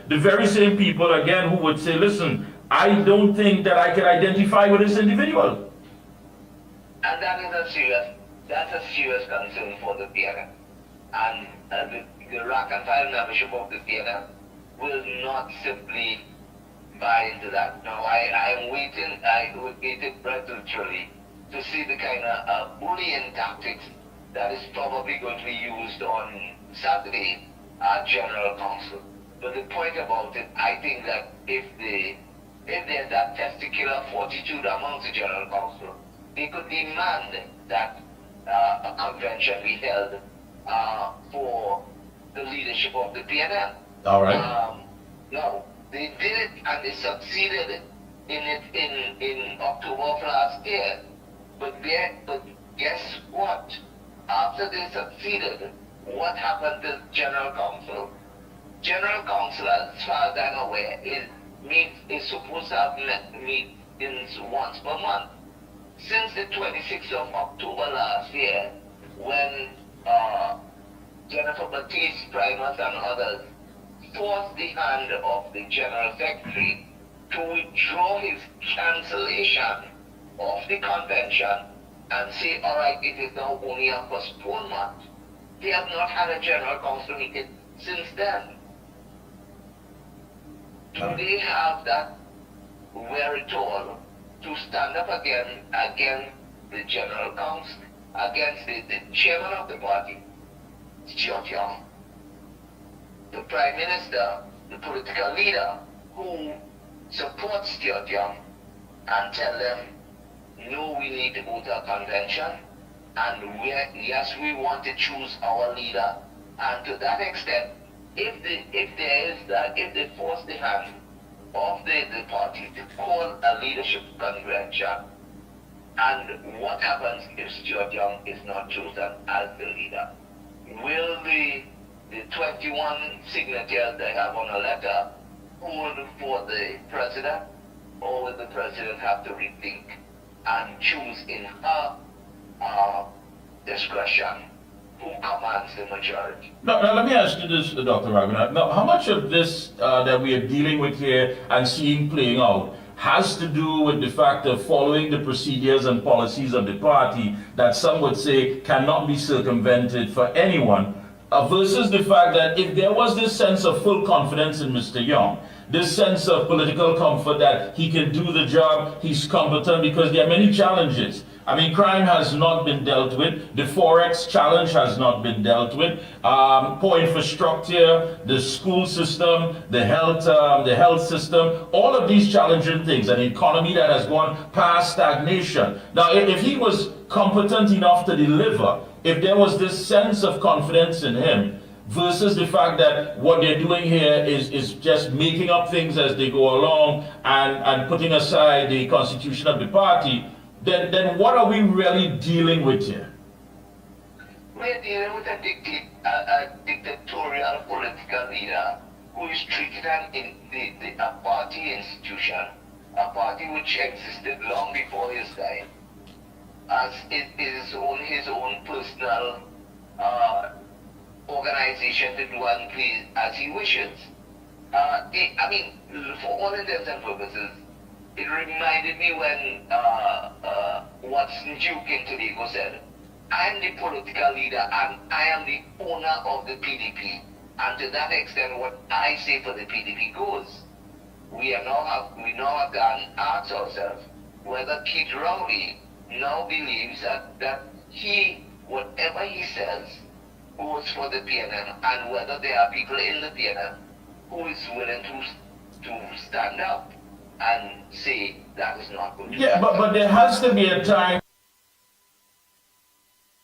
the very same people again who would say, listen, I don't think that I can identify with this individual. And that's a serious concern for the PNM. And the rank and file membership of the PNM will not simply buy into that. Now, I would wait breathlessly to see the kind of bullying tactics that is probably going to be used on Saturday at General Council. But the point about it, I think that if there's that testicular fortitude amongst the General Council, they could demand that a convention be held for the leadership of the PNM. All right. No, they did it and they succeeded in it in October of last year. But guess what? After they succeeded, what happened to General Council? General Council, as far as I'm aware, is supposed to have meetings once per month. Since the 26th of October last year, when Jennifer Batiste, Primus, and others forced the hand of the General Secretary to withdraw his cancellation of the convention and say, all right, it is now only a postponement. They have not had a General Council meeting since then. Do they have that wherewithal to stand up against the General Council, against the chairman of the party, Stuart Young, the Prime Minister, the political leader who supports Stuart Young, and tell them, no, we need to go to a convention, and yes, we want to choose our leader. And to that extent, if they force the hand of the party to call a leadership convention, and what happens if Stuart Young is not chosen as the leader? Will the 21 signatures they have on a letter hold for the president, or will the president have to rethink and choose in her discretion who commands the majority? Now, let me ask you this, Dr. Raghunath. Now, how much of this that we are dealing with here and seeing playing out has to do with the fact of following the procedures and policies of the party that some would say cannot be circumvented for anyone, versus the fact that if there was this sense of full confidence in Mr. Young, this sense of political comfort that he can do the job, he's competent, because there are many challenges. I mean, crime has not been dealt with. The Forex challenge has not been dealt with. Poor infrastructure, the school system, the health system, all of these challenging things, an economy that has gone past stagnation. Now, if he was competent enough to deliver, if there was this sense of confidence in him, versus the fact that what they're doing here is just making up things as they go along and putting aside the constitution of the party, then what are we really dealing with here? We're dealing with a dictatorial political leader who is treated a party institution, a party which existed long before his time, as his own personal organization to do and please as he wishes. I mean, for all intents and purposes, it reminded me when Watson Duke in Tobago said, I am the political leader and I am the owner of the PDP. And to that extent, what I say for the PDP goes. We now have to ask ourselves whether Keith Rowley now believes that he, whatever he says, goes for the PNM, and whether there are people in the PNM who is willing to stand up and say that is not good. Yeah, but there has to be a time,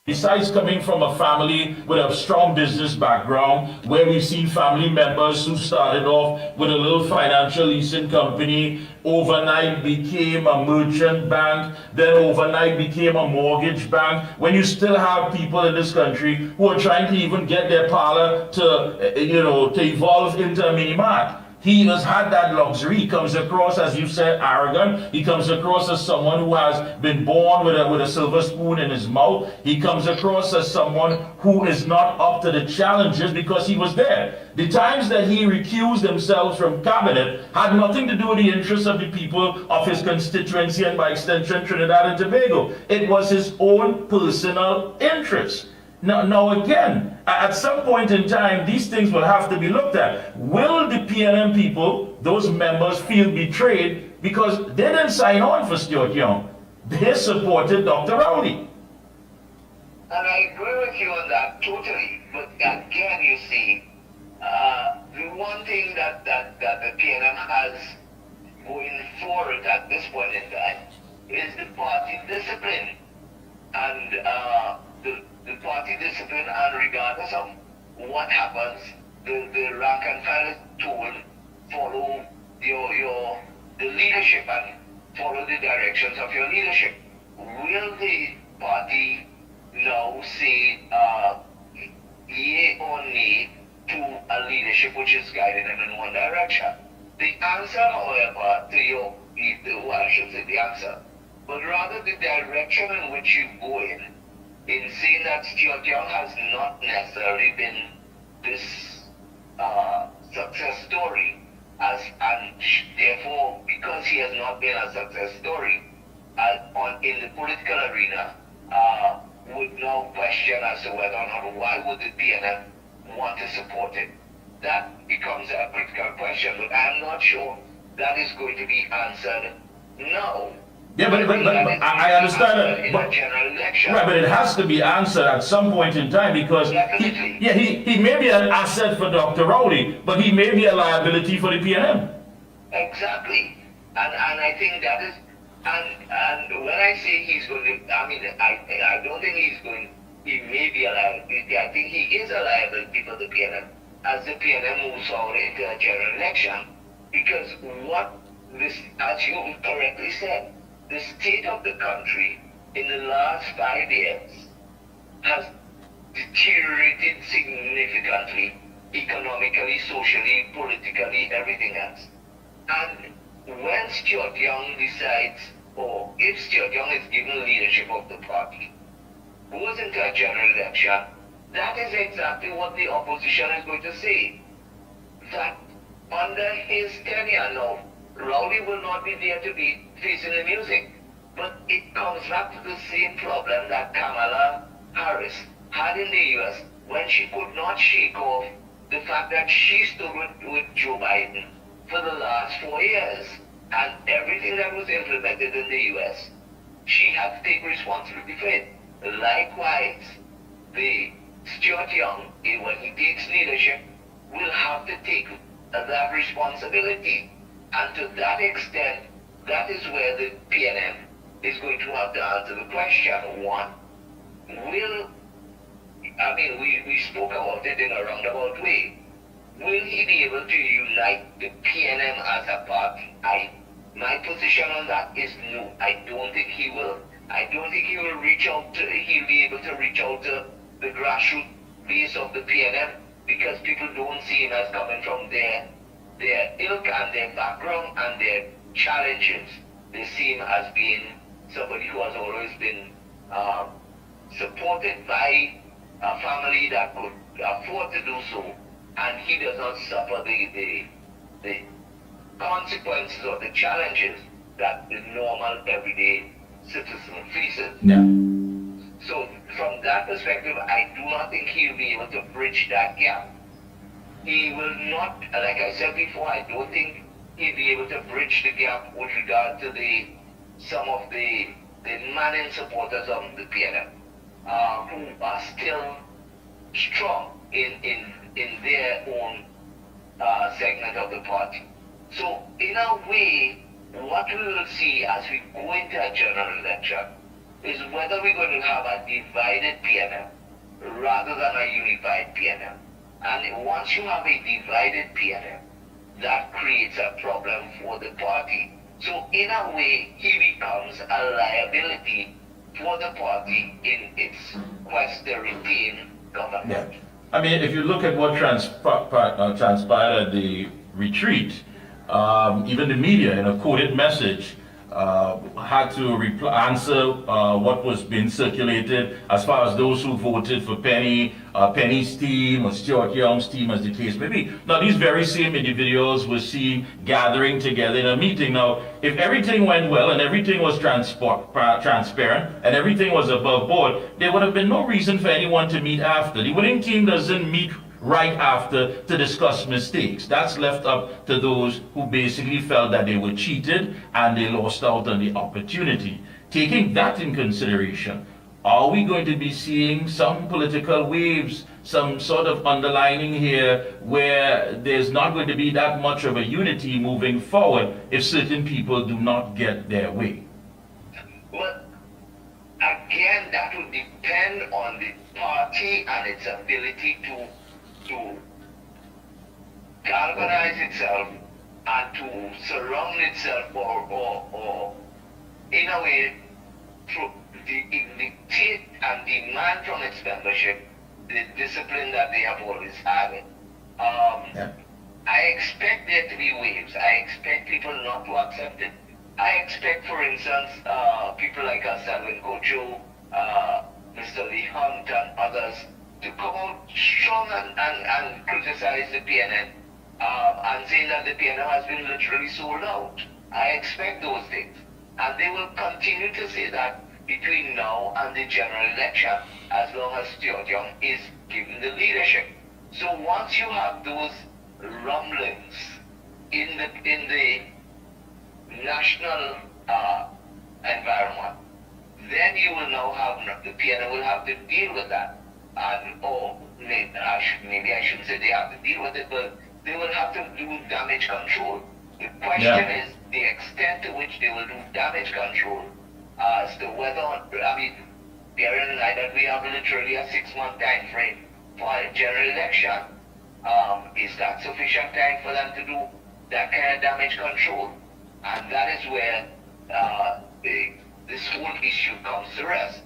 besides coming from a family with a strong business background, where we've seen family members who started off with a little financial leasing company, overnight became a merchant bank, then overnight became a mortgage bank, when you still have people in this country who are trying to even get their parlor to evolve into a mini mart. He has had that luxury. He comes across, as you said, arrogant. He comes across as someone who has been born with a silver spoon in his mouth. He comes across as someone who is not up to the challenges because he was there. The times that he recused himself from cabinet had nothing to do with the interests of the people of his constituency and by extension Trinidad and Tobago. It was his own personal interest. Now again, at some point in time, these things will have to be looked at. Will the PNM people, those members, feel betrayed because they didn't sign on for Stuart Young? They supported Dr. Rowley. And I agree with you on that totally. But again, you see, the one thing that the PNM has going forward at this point in time is the party discipline. And the party discipline, and regardless of what happens, the rank and file is told, follow the leadership and follow the directions of your leadership. Will the party now say yea or nay to a leadership which is guiding them in one direction? The answer, however, well, I should say the answer, but rather the direction in which you go in saying that Stuart Young has not necessarily been this success story, and therefore, because he has not been a success story in the political arena, would now question as to whether or not why would the PNM want to support it. That becomes a critical question, but I'm not sure that is going to be answered now. Yeah, but I understand that. But, right, but it has to be answered at some point in time because he may be an asset for Dr. Rowley, but he may be a liability for the PNM. Exactly. And I think that is, and when I say he's going to, I mean, I don't think he may be a liability. I think he is a liability for the PNM as the PNM moves forward into a general election, because as you correctly said, the state of the country in the last 5 years has deteriorated significantly, economically, socially, politically, everything else. And when Stuart Young decides, or if Stuart Young is given leadership of the party, goes into a general election, that is exactly what the opposition is going to say. That under his tenure now, Rowley will not be there to be facing the music. But it comes back to the same problem that Kamala Harris had in the US when she could not shake off the fact that she stood with Joe Biden for the last 4 years. And everything that was implemented in the US, she had to take responsibility for it. Likewise, the Stuart Young, when he takes leadership, will have to take that responsibility. And to that extent, that is where the PNM is going to have to answer the question. One, we spoke about it in a roundabout way. Will he be able to unite the PNM as a party? My position on that is no. I don't think he will. I don't think he'll be able to reach out to the grassroots base of the PNM, because people don't see him as coming from their ilk and their background and their challenges. They see him as being somebody who has always been supported by a family that could afford to do so, and he does not suffer the consequences or the challenges that the normal everyday citizen faces. Yeah. So from that perspective, I do not think he'll be able to bridge that gap. He will not, like I said before, I don't think he'll be able to bridge the gap with regard to some of the Manning supporters of the PNM, who are still strong in their own segment of the party. So in a way, what we will see as we go into a general election is whether we're going to have a divided PNM rather than a unified PNM. And once you have a divided PNM, that creates a problem for the party. So in a way, he becomes a liability for the party in its quest to retain government. Yeah. I mean, if you look at what transpired at the retreat. Even the media, in a quoted message, had to answer what was being circulated as far as those who voted for Penny's team or Stuart Young's team, as the case may be. Now, these very same individuals were seen gathering together in a meeting. Now, if everything went well and everything was transparent and everything was above board, there would have been no reason for anyone to meet after. The winning team doesn't meet right after to discuss mistakes. That's left up to those who basically felt that they were cheated and they lost out on the opportunity. Taking that in consideration, are we going to be seeing some political waves, some sort of underlining here where there's not going to be that much of a unity moving forward if certain people do not get their way? Well, again, that would depend on the party and its ability to galvanize itself and to surround itself or in a way to dictate and demand from its membership the discipline that they have always had. I expect there to be waves. I expect people not to accept it. I expect, for instance, people like Selwyn Kojo, Mr. Lee Hunt and others to come out strong and criticize the PNN and say that the PNN has been literally sold out. I expect those things. And they will continue to say that between now and the general election, as long as Stuart Young is given the leadership. So once you have those rumblings in the national environment, then you will now have, the PNN will have to deal with that. And, maybe I shouldn't say they have to deal with it, but they will have to do damage control. The question is the extent to which they will do damage control as to whether, bearing in mind that we have literally a 6-month time frame for a general election, is that sufficient time for them to do that kind of damage control? And that is where this whole issue comes to rest.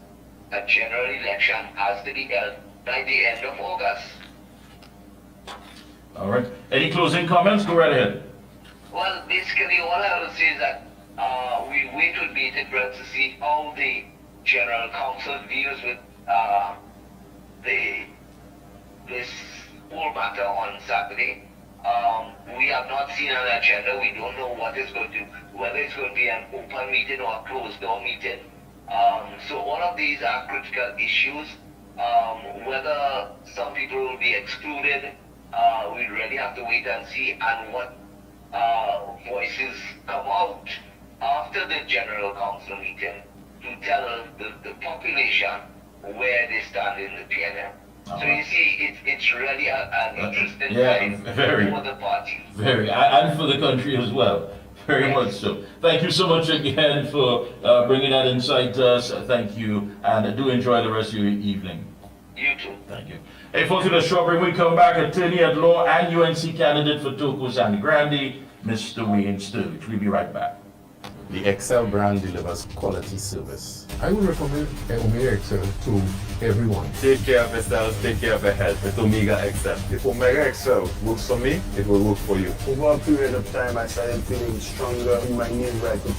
A general election has to be held by the end of August. All right. Any closing comments? Go right ahead. Well, basically, all I will say is that we wait with bated breath to see how the General Council deals with this whole matter on Saturday. We have not seen an agenda. We don't know what is going to, whether it's going to be an open meeting or a closed door meeting. So all of these are critical issues. Whether some people will be excluded, we really have to wait and see, and what voices come out after the General Council meeting to tell the population where they stand in the PNM. So you see, it's really an interesting time for the party. Very, and for the country as well. Very much so. Thank you so much again for bringing that insight to us. Thank you, and do enjoy the rest of your evening. You too. Thank you. Hey, folks, in a short break, we come back. Attorney at law and UNC candidate for Toko Sandy Grande, Mr. Wayne Sturridge. We'll be right back. The Excel brand delivers quality service. I would recommend Omega Excel to everyone. Take care of yourselves, take care of your health with Omega Excel. If Omega Excel works for me, it will work for you. Over a period of time, I started feeling stronger in my knees where I could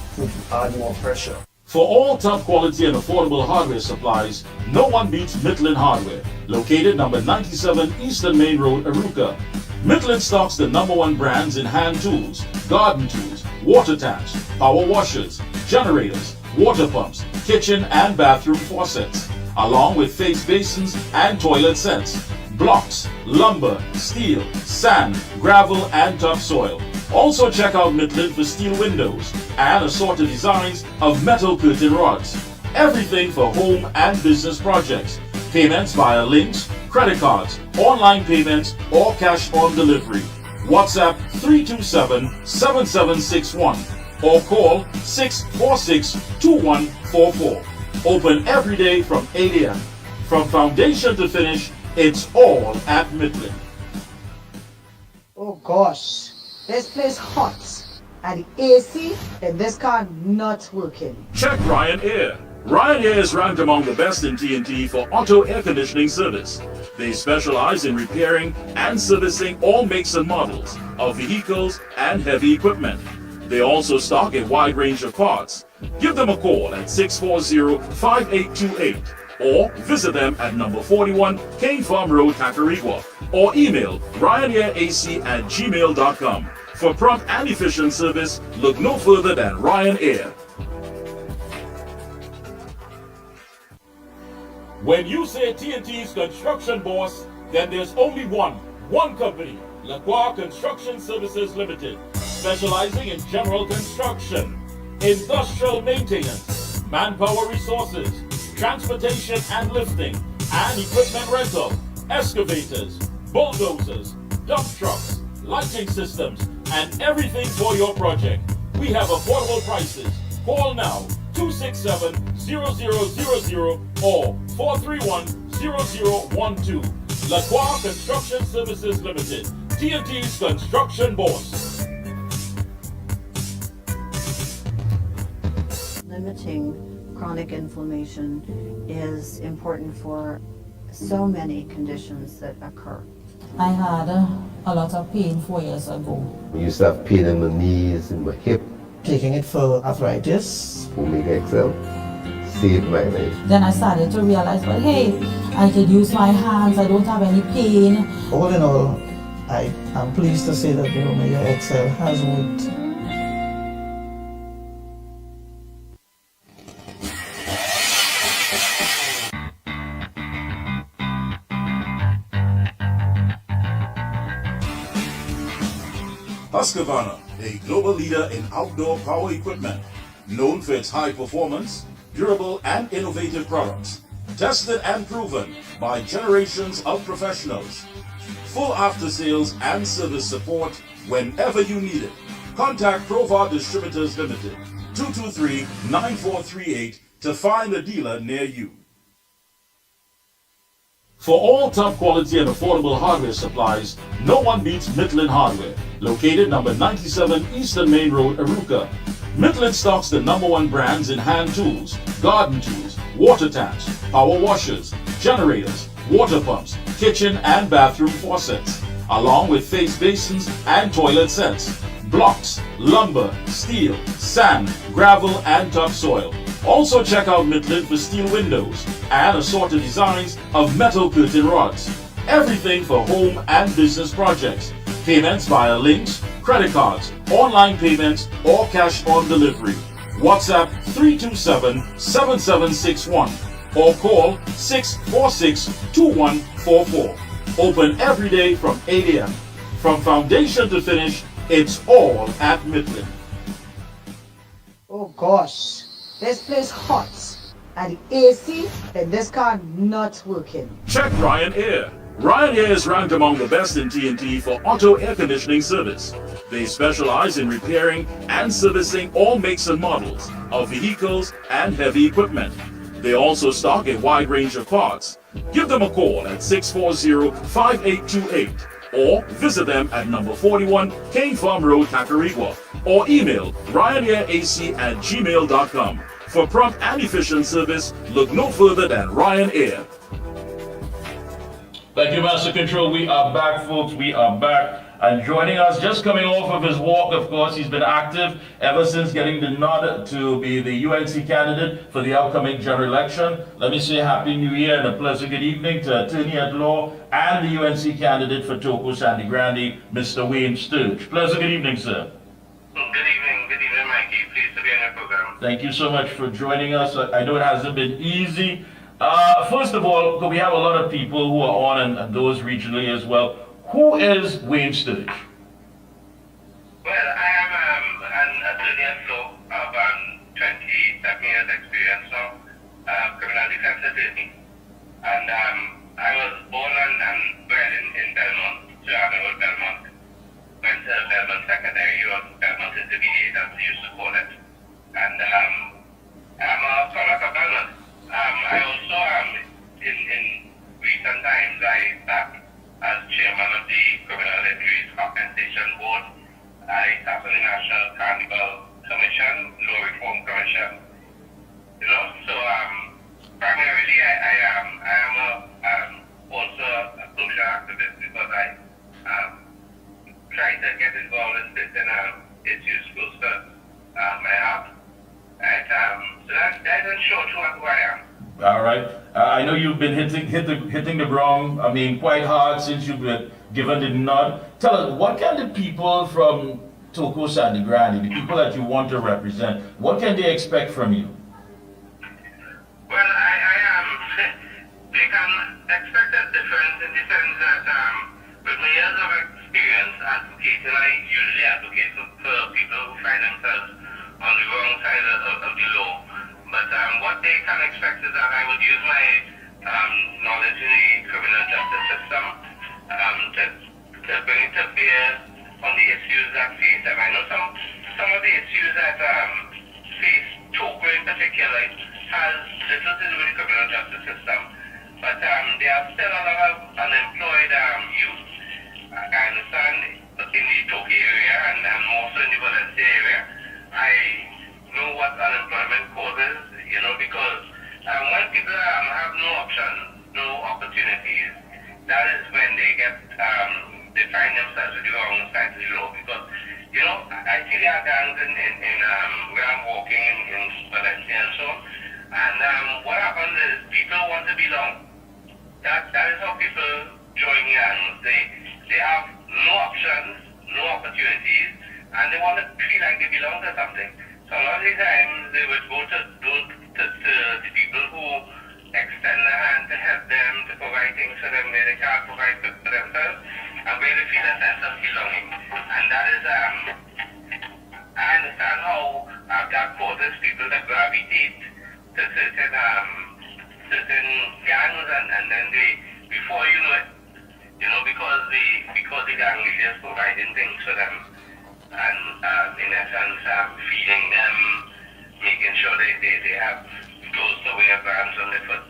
add more pressure. For all top quality and affordable hardware supplies, no one beats Midland Hardware, located number 97 Eastern Main Road, Aruca. Midland stocks the #1 brands in hand tools, garden tools, water tanks, power washers, generators, water pumps, kitchen and bathroom faucets, along with face basins and toilet sets, blocks, lumber, steel, sand, gravel and topsoil. Also check out Midland for steel windows and assorted designs of metal curtain rods. Everything for home and business projects. Payments via links, credit cards, online payments, or cash on delivery. WhatsApp 327-7761 or call 646-2144. Open every day from 8 a.m. From foundation to finish, it's all at Midland. Oh gosh, this place hot and the AC in this car not working. Check Ryan Air. Ryan Air is ranked among the best in TNT for auto air conditioning service. They specialize in repairing and servicing all makes and models of vehicles and heavy equipment. They also stock a wide range of parts. Give them a call at 640-5828 or visit them at number 41 Cane Farm Road, Tacarigua, or email ryanairac@gmail.com. For prompt and efficient service, look no further than Ryan Air. When you say TNT's construction boss, then there's only one company, Lacroix Construction Services Limited, specializing in general construction, industrial maintenance, manpower resources, transportation and lifting, and equipment rental, excavators, bulldozers, dump trucks, lighting systems, and everything for your project. We have affordable prices. Call now 267-0000 or 431-0012. Lacroix Construction Services Limited, TNT's construction boss. Limiting chronic inflammation is important for so many conditions that occur. I had a lot of pain 4 years ago. I used to have pain in my knees, in my hip. Taking it for arthritis. Omega XL saved my life. Then I started to realize, well, hey, I could use my hands, I don't have any pain. All in all, I am pleased to say that the Omega XL has worked. Husqvarna, a global leader in outdoor power equipment, known for its high performance, durable and innovative products, tested and proven by generations of professionals. Full after sales and service support whenever you need it. Contact Provar Distributors Limited, 223-9438 to find a dealer near you. For all top quality and affordable hardware supplies, no one beats Midland Hardware, located number 97 Eastern Main Road, Aruca. Midland stocks the #1 brands in hand tools, garden tools, water tanks, power washers, generators, water pumps, kitchen and bathroom faucets, along with face basins and toilet sets, blocks, lumber, steel, sand, gravel and topsoil. Also check out Midland for steel windows and assorted designs of metal curtain rods. Everything for home and business projects. Payments via links, credit cards, online payments, or cash on delivery. WhatsApp 327-7761 or call 646-2144. Open every day from 8 a.m. From foundation to finish, it's all at Midland. Oh gosh, this place hot. And the AC in this car not working. Check Ryan Air. Ryan Air is ranked among the best in TNT for auto air conditioning service. They specialize in repairing and servicing all makes and models of vehicles and heavy equipment. They also stock a wide range of parts. Give them a call at 640-5828 or visit them at number 41 Cane Farm Road, Tacarigua, or email ryanairac@gmail.com. For prompt and efficient service, look no further than Ryan Air. Thank you, Master Control. We are back, folks. We are back. And joining us, just coming off of his walk, of course, he's been active ever since getting the nod to be the UNC candidate for the upcoming general election. Let me say Happy New Year and a pleasant good evening to Attorney at Law and the UNC candidate for Toko Sandy Grande, Mr. Wayne Sturge. Pleasant good evening, sir. Good evening, Mikey. Pleased to be on your program. Thank you so much for joining us. I know it hasn't been easy. First of all, we have a lot of people who are on and those regionally as well. Who is Wayne Sturge? Well, I am an attorney at law of 27 years experience now, criminal defense attorney. And I was born and bred in Belmont, German Road, Belmont. Went to Belmont Secondary or Belmont Intermediate, as we used to call it. And I'm a product of Belmont. I also in recent times I sat as chairman of the Criminal Injuries Compensation Board. I sat on the National Carnival Commission, Law Reform Commission. You know, so short to who I am. All right. I know you've been hitting the drum, I mean, quite hard since you've been given the nod. Tell us, what can the people from Toko Sandy Grande, the people that you want to represent, what can they expect from you? Well, I am. They can expect a difference in the sense that with my years of experience advocating, I usually advocate for people who find themselves on the wrong side of the law. But what they can expect is that I would use my knowledge in the criminal justice system to bring it to bear on the issues that face them. I know some of the issues that face Togo in particular has little to do with the criminal justice system, but there are still a lot of unemployed youth. I understand in the Togo area and more so in the Valencia area. I know what unemployment causes, because when people have no options, no opportunities, that is when they find themselves with the wrong side of the law. Because, I see there are gangs where I'm walking in Valencia and so on, and what happens is people want to belong. That is how people join gangs. They have no options, no opportunities, and they want to feel like they belong to something. So a lot of the times they would go to the people who extend their hand to help them, to provide things for them where they can't provide for themselves, and where they feel a sense of belonging. And that is, I understand how that causes people to gravitate to certain gangs, and then before you know it, because the gang leader is providing things for them, and in essence feeding them, making sure they have clothes to wear, brands on their foot,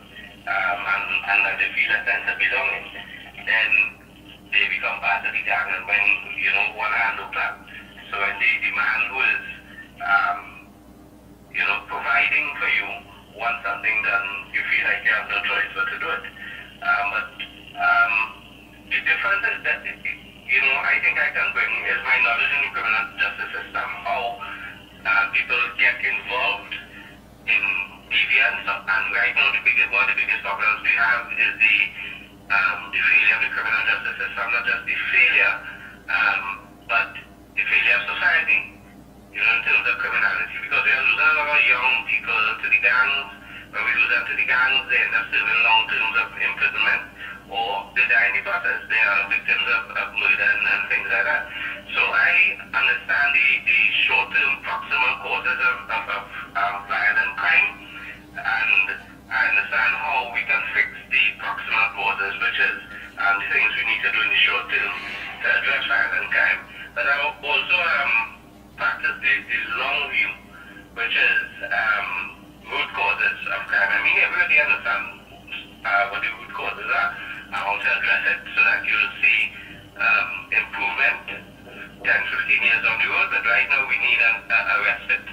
and that they feel a sense of belonging, then they become part of the gang, and when one hand no clap. So when the man who is providing for you wants something done, you feel like you have no choice but to do it. But the difference is that I think I can bring is my knowledge in the criminal justice system, how people get involved in deviance, and right now one of the biggest problems we have is the failure of the criminal justice system, not just the failure, but the failure of society, in terms of criminality, because we are losing a lot of young people to the gangs. When we lose them to the gangs, they end up serving long terms of imprisonment, or they die in the process. They are victims of murder and things like that. So I understand the short-term proximal causes of violent crime, and I understand how we can fix the proximal causes, which is the things we need to do in the short term to address violent crime. But I also practice the long view, which is root causes of crime. I mean, everybody understands what the root causes are. I want to address it so that you'll see improvement 10, 15 years on the road, but right now we need a respite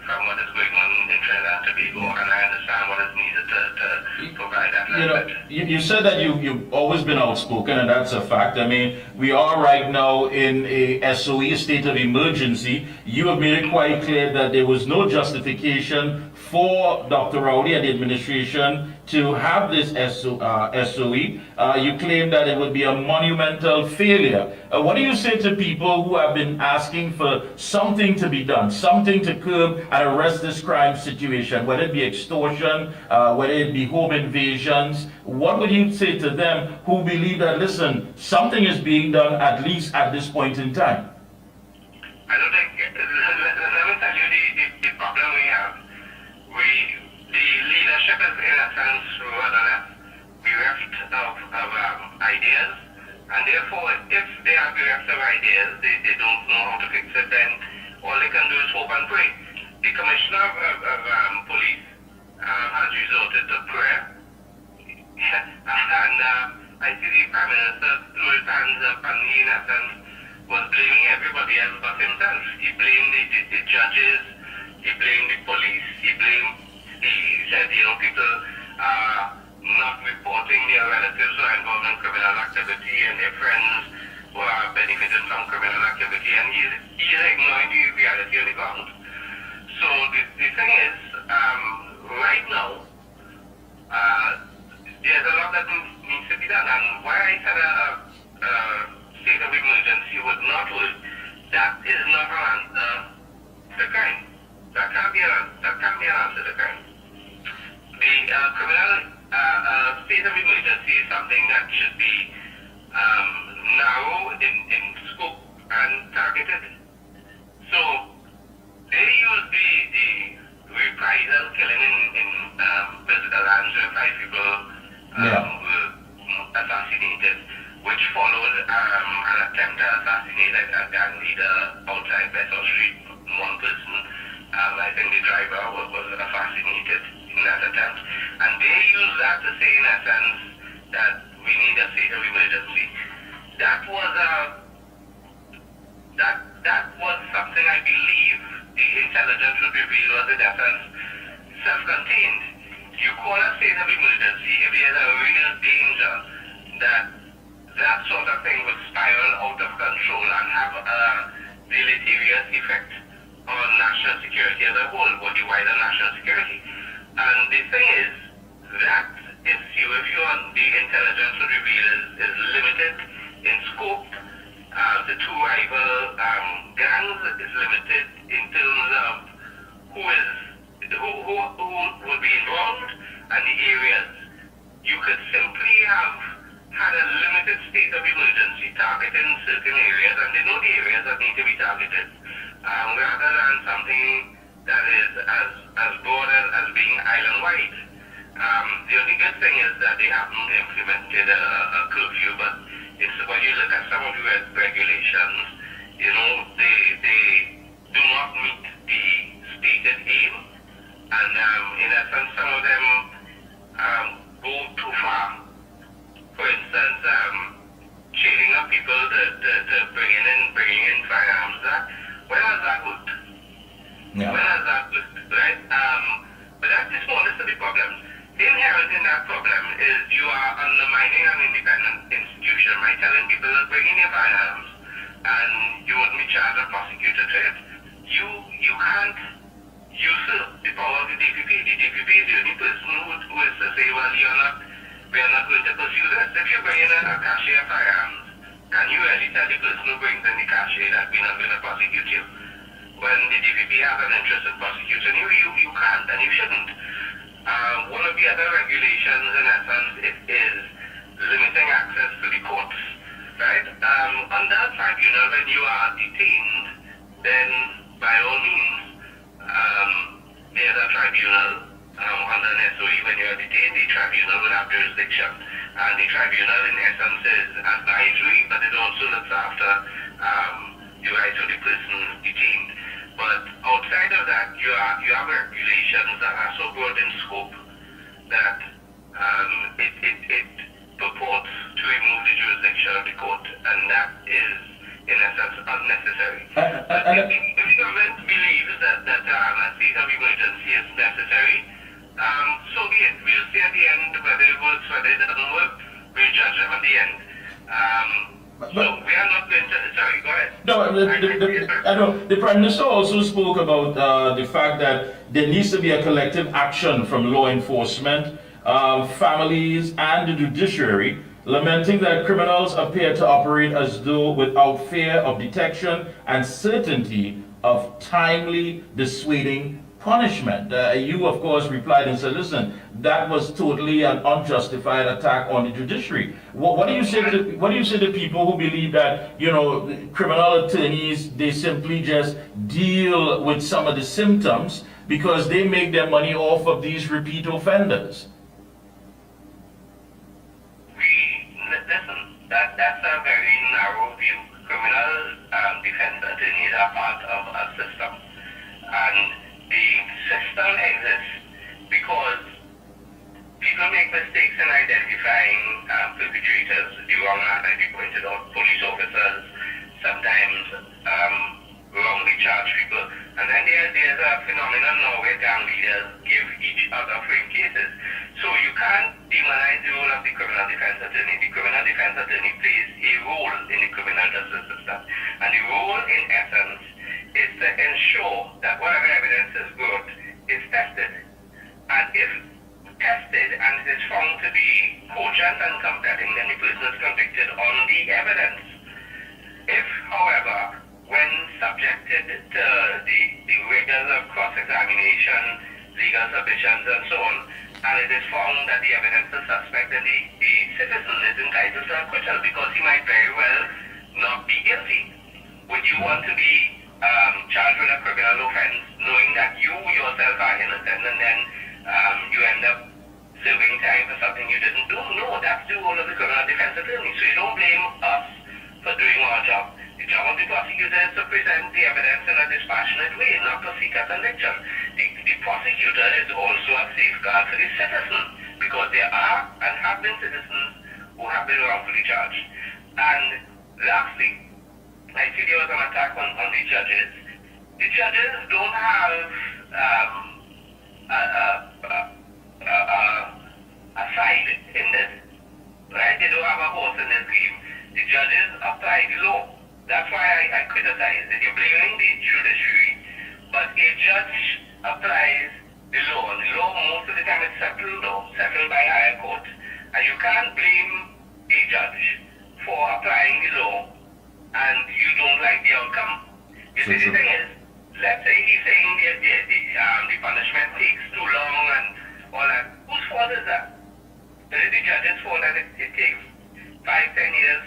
from what is going on in Trinidad and Tobago, and I understand what is needed to provide that respite. You said that you've always been outspoken, and that's a fact. I mean, we are right now in a SOE, state of emergency. You have made it quite clear that there was no justification for Dr. Rowley and the administration to have this SOE. You claim that it would be a monumental failure. What do you say to people who have been asking for something to be done, something to curb and arrest this crime situation, whether it be extortion, whether it be home invasions? What would you say to them who believe that, listen, something is being done at least at this point in time? I don't think, let me tell you the problem we have. The leadership is in a sense rather bereft of ideas, and therefore if they are bereft of ideas, they don't know how to fix it, then all they can do is hope and pray. The commissioner of police has resorted to prayer, and I see the Prime Minister threw his hands up, and he in essence was blaming everybody else but himself. He blamed the judges, he blamed the police, he said, people are not reporting their relatives who are involved in criminal activity and their friends who are benefiting from criminal activity, and he's ignoring the reality on the ground. So the thing is, right not work, that is not an answer to the crime. That can't be an answer to the crime. The criminal state of emergency is something that should be narrow in scope and targeted. So they use the reprisal killing in visitor lands where 5 people were assassinated, which followed an attempt to assassinate a gang leader outside Bethel Street. One person, I think the driver was assassinated in that attempt. And they use that to say in essence that we need a state of emergency. That was something I believe the intelligence would reveal was in essence self-contained. You call a state of emergency if there's a real danger that sort of thing would spiral out of control and have a deleterious effect on national security as a whole, or the wider national security. And the thing is, that issue, if you want the intelligence would reveal, is limited in scope. The two rival gangs is limited in terms of who would be involved and the areas. You could simply have had a limited state of emergency targeting certain areas, and they know the areas that need to be targeted, rather than something that is as broad as being island-wide. The only good thing is that they haven't implemented a curfew, but it's when you look at some of the regulations, you know, they do not meet the stated aim, and in essence, some of them go too far. For instance, chaining up people to bringing in firearms. When has that worked? Yeah. When has that worked, right? But that's the smallest of the problems. Inherent in that problem is you are undermining an independent institution by telling people to bring in your firearms and you wouldn't be charged or prosecuted to it. You can't usurp the power of the DPP. The DPP is the only person who is to say, well, we are not going to pursue this. If you bring in a cache of firearms, can you really tell the person who brings in the cache that we're not going to prosecute you? When the DPP has an interest in prosecuting you, you can't and you shouldn't. One of the other regulations, in essence, is limiting access to the courts, right? Under a tribunal, when you are detained, then by all means, there's a tribunal under an SOE. When you are detained, the tribunal will have jurisdiction. And the tribunal, in essence, is advisory, but it also looks after the rights of the person detained. But outside of that, you have regulations that are so broad in scope that it purports to remove the jurisdiction of the court, and that is, in essence, unnecessary. If the government believes that a state of emergency is necessary, so be it. We'll see at the end whether it works, whether it doesn't work. We'll judge them at the end. So we are not going to. Sorry, go ahead. No, I know the Prime Minister also spoke about the fact that there needs to be a collective action from law enforcement, families, and the judiciary, lamenting that criminals appear to operate as though without fear of detection and certainty of timely dissuading punishment. You, of course, replied and said, listen, that was totally an unjustified attack on the judiciary. What do you say to people who believe that, you know, criminal attorneys, they simply just deal with some of the symptoms because they make their money off of these repeat offenders? Listen, that's a very narrow view. Criminal defense attorneys are part of a system. And the system exists because people make mistakes in identifying perpetrators. The wrong act, like you pointed out, police officers sometimes wrongly charge people. And then there's a phenomenon now where gang leaders give each other frame cases. So you can't demonize the role of the criminal defense attorney. The criminal defense attorney plays a role in the criminal justice system. And the role, in essence, is to ensure that whatever evidence is good is tested. And if tested and it is found to be cogent and compelling, then the person is convicted on the evidence. If however, when subjected to the rigors of cross-examination, legal submissions, and so on, and it is found that the evidence is suspect, then the citizen is entitled to acquittal because he might very well not be guilty. Would you want to be charged with a criminal offense knowing that you yourself are innocent and then you end up serving time for something you didn't do? No, that's the role of the criminal defense attorney. So you don't blame us for doing our job. The job of the prosecutor is to present the evidence in a dispassionate way, not to seek a conviction. The prosecutor is also a safeguard for the citizen because there are and have been citizens who have been wrongfully charged. And lastly, I see there was an attack on the judges. The judges don't have a side in this, right? They don't have a horse in this game. The judges apply the law. That's why I criticize it. You're blaming the judiciary, but a judge applies the law. The law, most of the time, is settled by higher court. And you can't blame a judge for applying the law and you don't like the outcome. You see, the thing is, let's say he's saying the punishment takes too long and all that. Whose fault is that? Is it the judge's fault that it takes 5-10 years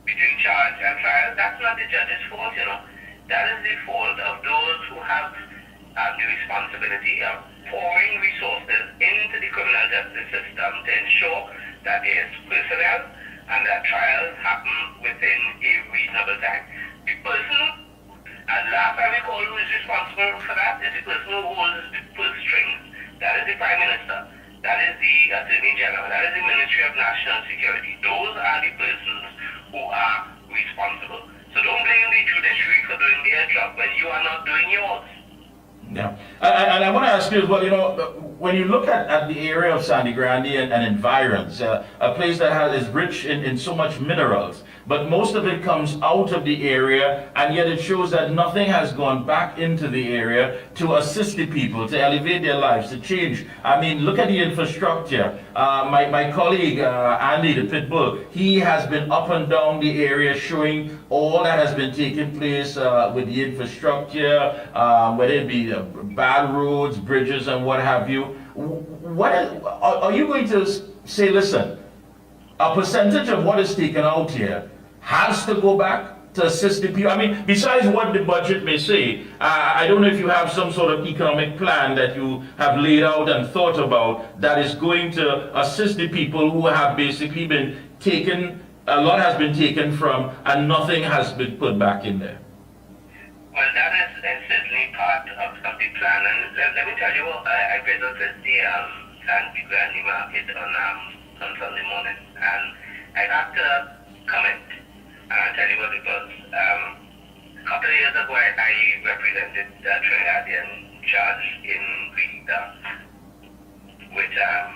between charge and trial? That's not the judge's fault, you know. That is the fault of those who have the responsibility of pouring resources into the criminal justice system to ensure that there is personnel and that trials happen within a reasonable time. The person, and last I recall, who is responsible for that is the person who holds the purse strings. That is the Prime Minister. That is the Attorney General. That is the Ministry of National Security. Those are the persons who are responsible. So don't blame the judiciary for doing their job when you are not doing yours. Yeah, and I want to ask you as well, you know, when you look at the area of Sandy Grande and environs, a place that is rich in so much minerals, but most of it comes out of the area, and yet it shows that nothing has gone back into the area to assist the people, to elevate their lives, to change. I mean, look at the infrastructure. My colleague, Andy, the pit bull, he has been up and down the area showing all that has been taking place with the infrastructure, whether it be bad roads, bridges, and what have you. Are you going to say, listen, a percentage of what is taken out here has to go back to assist the people? I mean, besides what the budget may say, I don't know if you have some sort of economic plan that you have laid out and thought about that is going to assist the people who have basically been taken, a lot has been taken from, and nothing has been put back in there. Well, that is certainly part of the plan. And let me tell you, I visited the Sandy Grande market on Sunday morning, and I have to comment, and I'll tell you what it was. A couple of years ago, I represented the Trinidadian judge in Grenada with a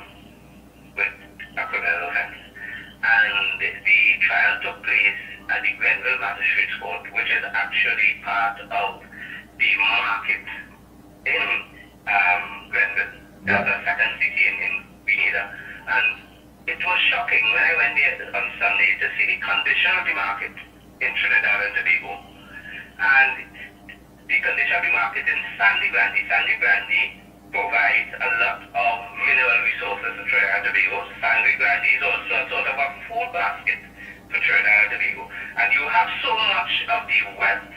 criminal offense. And the trial took place at the Grenville Magistrates Court, which is actually part of the market in Grenville. That's the second city in Grenada. And it was shocking when I went there on Sunday to see the condition of the market in Trinidad and Tobago. And the condition of the market in Sandy Grande. Sandy Grande provides a lot of mineral resources to Trinidad and Tobago. Sandy Grande is also a sort of a food basket for Trinidad and Tobago. And you have so much of the wealth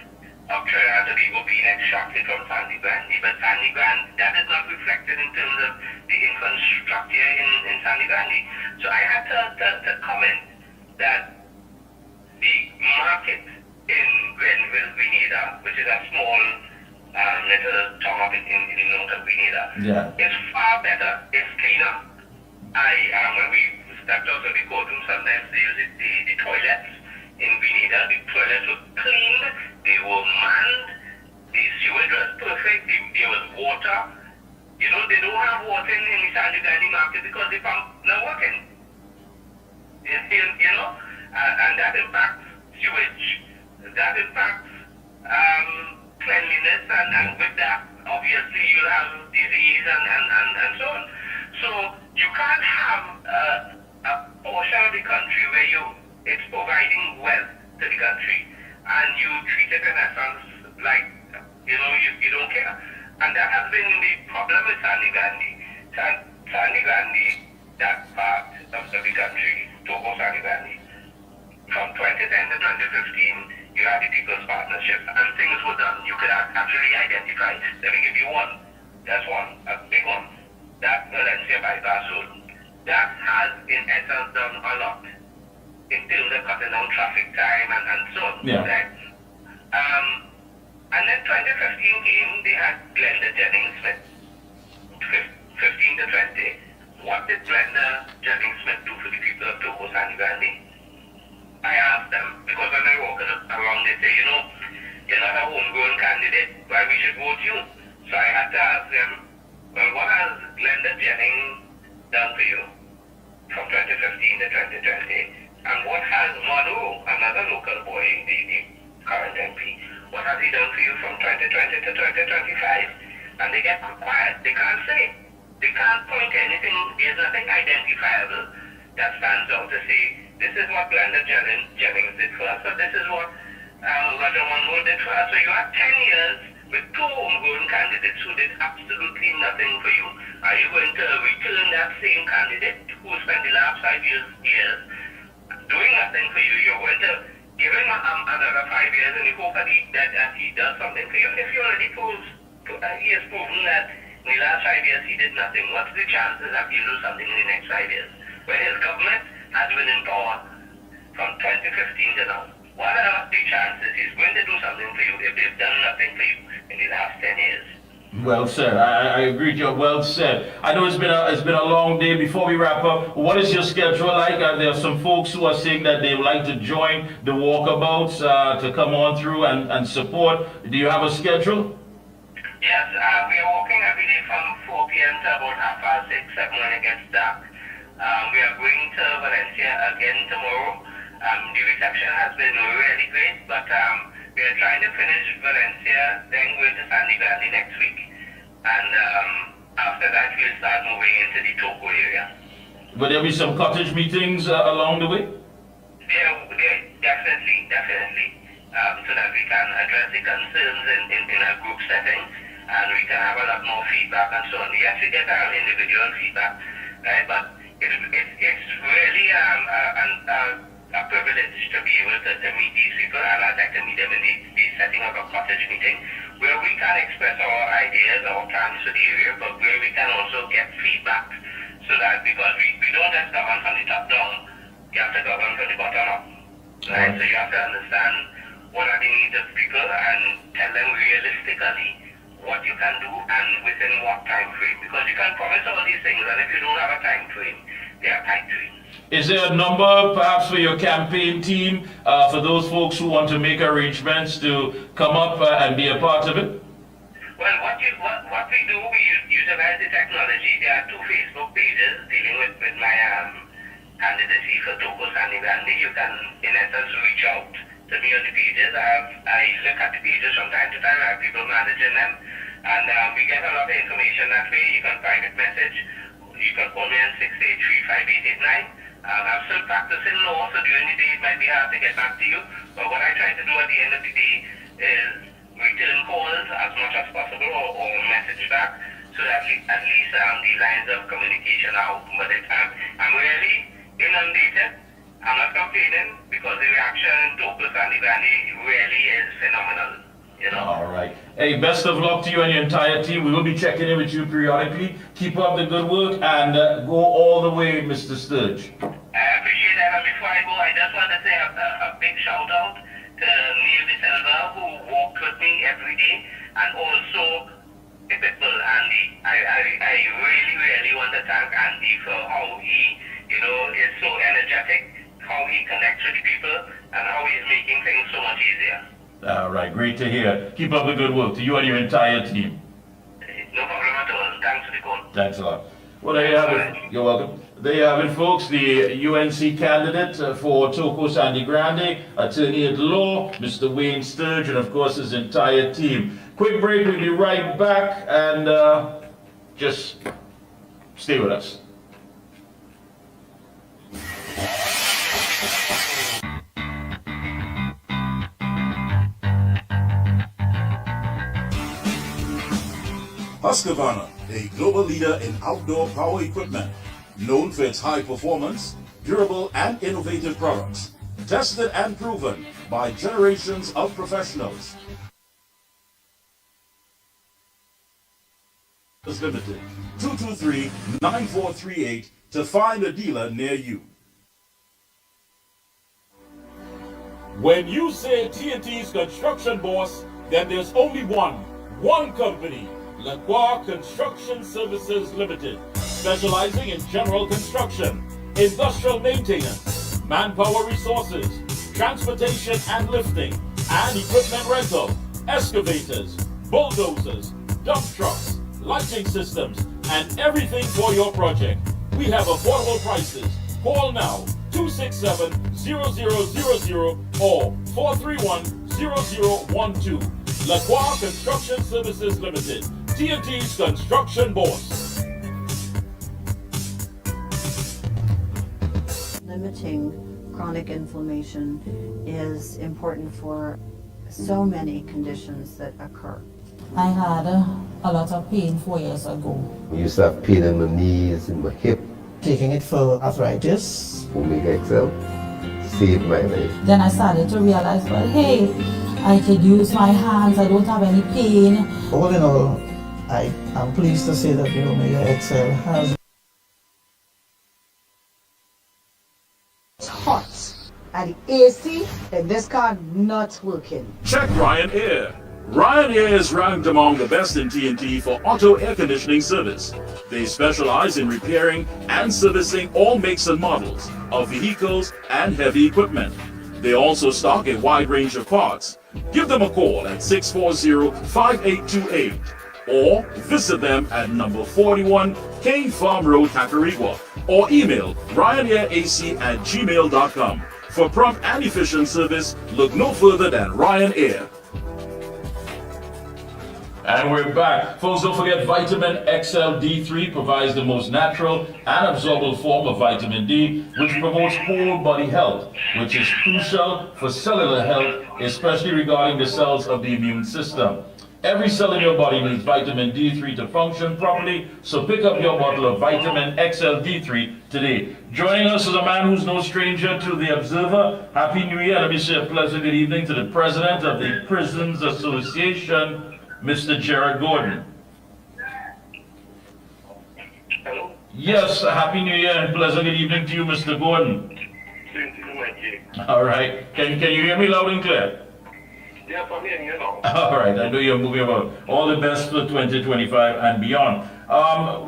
of Trinidad and Tobago being extracted from Sandy Grande, but Sandy Grande, that is not reflected in terms of the infrastructure in Sandy Grande. So I had to comment that the market in Grenville, Grenada, which is a small little town up in the north of Grenada, is far better, it's cleaner. When we stepped out of the courtroom, sometimes they use the toilets in Grenada. The toilets were cleaned, they were manned, the sewage was perfect, there was water. You know, they don't have water in the Sandy Grande market because the pump not working. You know, and that impacts sewage, that impacts cleanliness, and with that, obviously, you'll have disease and so on. So you can't have a portion of the country where it's providing wealth to the country, and you treat it in essence like, you don't care. And that has been the problem with Sandy Gandhi. Sandy Gandhi, that part of the country, Togo Sandy Gandhi, from 2010 to 2015, you had the People's Partnership, and things were done. You could actually identify. Let me give you one. That's one, a big one. That Valencia bypass road. That has, in essence, done a lot in terms of cutting down traffic time and so on. Yeah. Right? And then 2015 came, they had Glenda Jennings Smith, 15 to 20. What did Glenda Jennings Smith do for the people of Togo Sandy Gandhi? I asked them, because when I walk around, they say, you're not a homegrown candidate, why we should vote you? So I had to ask them, well, what has Glenda Jennings done for you from 2015 to 2020? And what has Manu, another local boy, the current MP, what has he done for you from 2020 to 2025? And they get quiet. They can't say. They can't point to anything. There's nothing identifiable that stands out to say, this is what Glenda Jennings did for us, or this is what Roger Monroe did for us. So you had 10 years with two homegrown candidates who did absolutely nothing for you. Are you going to return that same candidate who spent the last 5 years doing nothing for you? You're going to give him another 5 years and you hope that he does something for you? If he already he has proven that in the last 5 years he did nothing, what's the chances that he'll do something in the next 5 years? When his government has been in power from 2015 to now, what are the chances he's going to do something for you if they've done nothing for you in the last 10 years? Well said. I agree with you. Well said. I know it's been a long day. Before we wrap up, what is your schedule like? There are some folks who are saying that they would like to join the walkabouts to come on through and support. Do you have a schedule? Yes, we are walking every day from 4 p.m. to about 6:30, 7 when it gets dark. We are going to Valencia again tomorrow. The reception has been really great, but we are trying to finish Valencia, then going to Sandy Gandhi next week. And after that, we'll start moving into the Togo area. Will there be some cottage meetings along the way? There definitely. So that we can address the concerns in a group setting, and we can have a lot more feedback and so on. Yes, we get our individual feedback, right? But it's really a privilege to be able to meet these people, and I'd like to meet them in the setting of a cottage meeting, where we can express our ideas, our plans for the area, but where we can also get feedback, so that because we don't just govern from the top down, you have to govern from the bottom up, right? So you have to understand what are the needs of people and tell them realistically what you can do and within what time frame, because you can promise all these things, and if you don't have a time frame, they are pipe dreams. Is there a number perhaps for your campaign team, for those folks who want to make arrangements to come up and be a part of it? Well, what we do, we utilize the technology. There are 2 Facebook pages dealing with my candidacy for Togo Sandy Gandhi. You can, in essence, reach out to me on the pages. I look at the pages from time to time. I have people managing them, and we get a lot of information that way. You can private message. You can call me on 683-5889. I'm still practicing law, so during the day it might be hard to get back to you. But what I try to do at the end of the day is return calls as much as possible, or message back, so that at least the lines of communication are open. But I'm really inundated. I'm not complaining, because the reaction in Togo Sandy Gandhi really is phenomenal. All right. Hey, best of luck to you and your entire team. We will be checking in with you periodically. Keep up the good work and go all the way, Mr. Sturge. I appreciate that. And before I go, I just want to say a big shout out to Neil De Silva, who walked with me every day, and also the people, Andy. I really want to thank Andy for how he, is so energetic, how he connects with the people, and how he's making things so much easier. All right, great to hear. Keep up the good work to you and your entire team. No problem at all. Thanks for the call. Thanks a lot. Well, there you have it. You're welcome. There you have it, folks. The UNC candidate for Togo Sandy Grande, attorney at law, Mr. Wayne Sturge, and of course his entire team. Quick break. We'll be right back, and just stay with us. Husqvarna, a global leader in outdoor power equipment, known for its high performance, durable and innovative products, tested and proven by generations of professionals. Limited, 223-9438 to find a dealer near you. When you say TNT's construction boss, then there's only one company, Lennox Construction Services Limited, specializing in general construction, industrial maintenance, manpower resources, transportation and lifting, and equipment rental, excavators, bulldozers, dump trucks, lighting systems, and everything for your project. We have affordable prices. Call now 267-0000 or 431-0012. Lennox Construction Services Limited, TNT's construction boss. Limiting chronic inflammation is important for so many conditions that occur. I had a lot of pain 4 years ago. I used to have pain in my knees, in my hip. Taking it for arthritis. Omega XL saved my life. Then I started to realize, well, hey, I could use my hands, I don't have any pain. All in all, I am pleased to say that the Omega XL has. It's hot. And the AC in this car not working. Check Ryan Air. Ryan Air is ranked among the best in TNT for auto air conditioning service. They specialize in repairing and servicing all makes and models of vehicles and heavy equipment. They also stock a wide range of parts. Give them a call at 640-5828 or visit them at number 41 Kane Farm Road, Tacarigua, or email ryanairac@gmail.com. For prompt and efficient service, look no further than Ryan Air. And we're back. Folks, don't forget Vitamin XL D3 provides the most natural and absorbable form of vitamin D, which promotes whole body health, which is crucial for cellular health, especially regarding the cells of the immune system. Every cell in your body needs vitamin D3 to function properly, so pick up your bottle of Vitamin XL D3 today. Joining us is a man who's no stranger to the Observer. Happy New Year. Let me say a pleasant good evening to the President of the Prisons Association, Mr. Jared Gordon. Hello? Yes, Happy New Year and pleasant good evening to you, Mr. Gordon. All right. Can you hear me loud and clear? Yes, I'm hearing you now. All right. I know you're moving about. All the best for 2025 and beyond.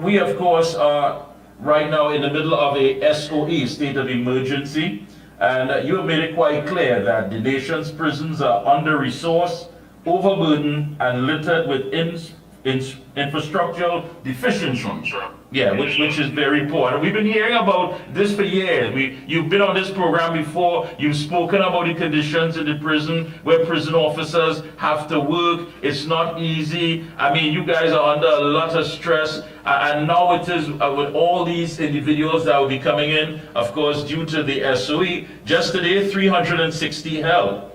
We, of course, are right now in the middle of a SOE, state of emergency, and you have made it quite clear that the nation's prisons are under-resourced, overburdened, and littered with infrastructural deficiencies. Yeah, which is very important. We've been hearing about this for years. You've been on this program before. You've spoken about the conditions in the prison where prison officers have to work. It's not easy. I mean, you guys are under a lot of stress. And now it is with all these individuals that will be coming in, of course, due to the SOE. Just today, 360 held.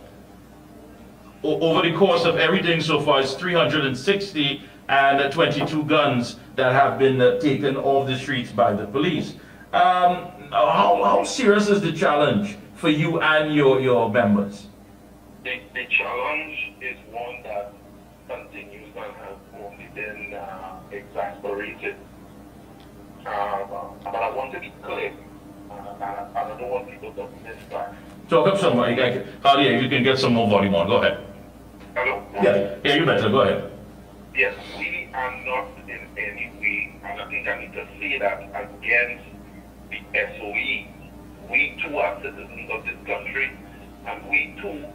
Over the course of everything so far, it's 360 and 22 guns that have been taken off the streets by the police. How serious is the challenge for you and your members? The challenge is one that continues and has only been exasperated. But I want to be clear, and I don't want people to miss that. Talk up some more. Javier, you can get some more volume on. Go ahead. Hello? Yeah, you better. Go ahead. Yes, we are not in any way, and I think I need to say that, against the SOE. We too are citizens of this country, and we too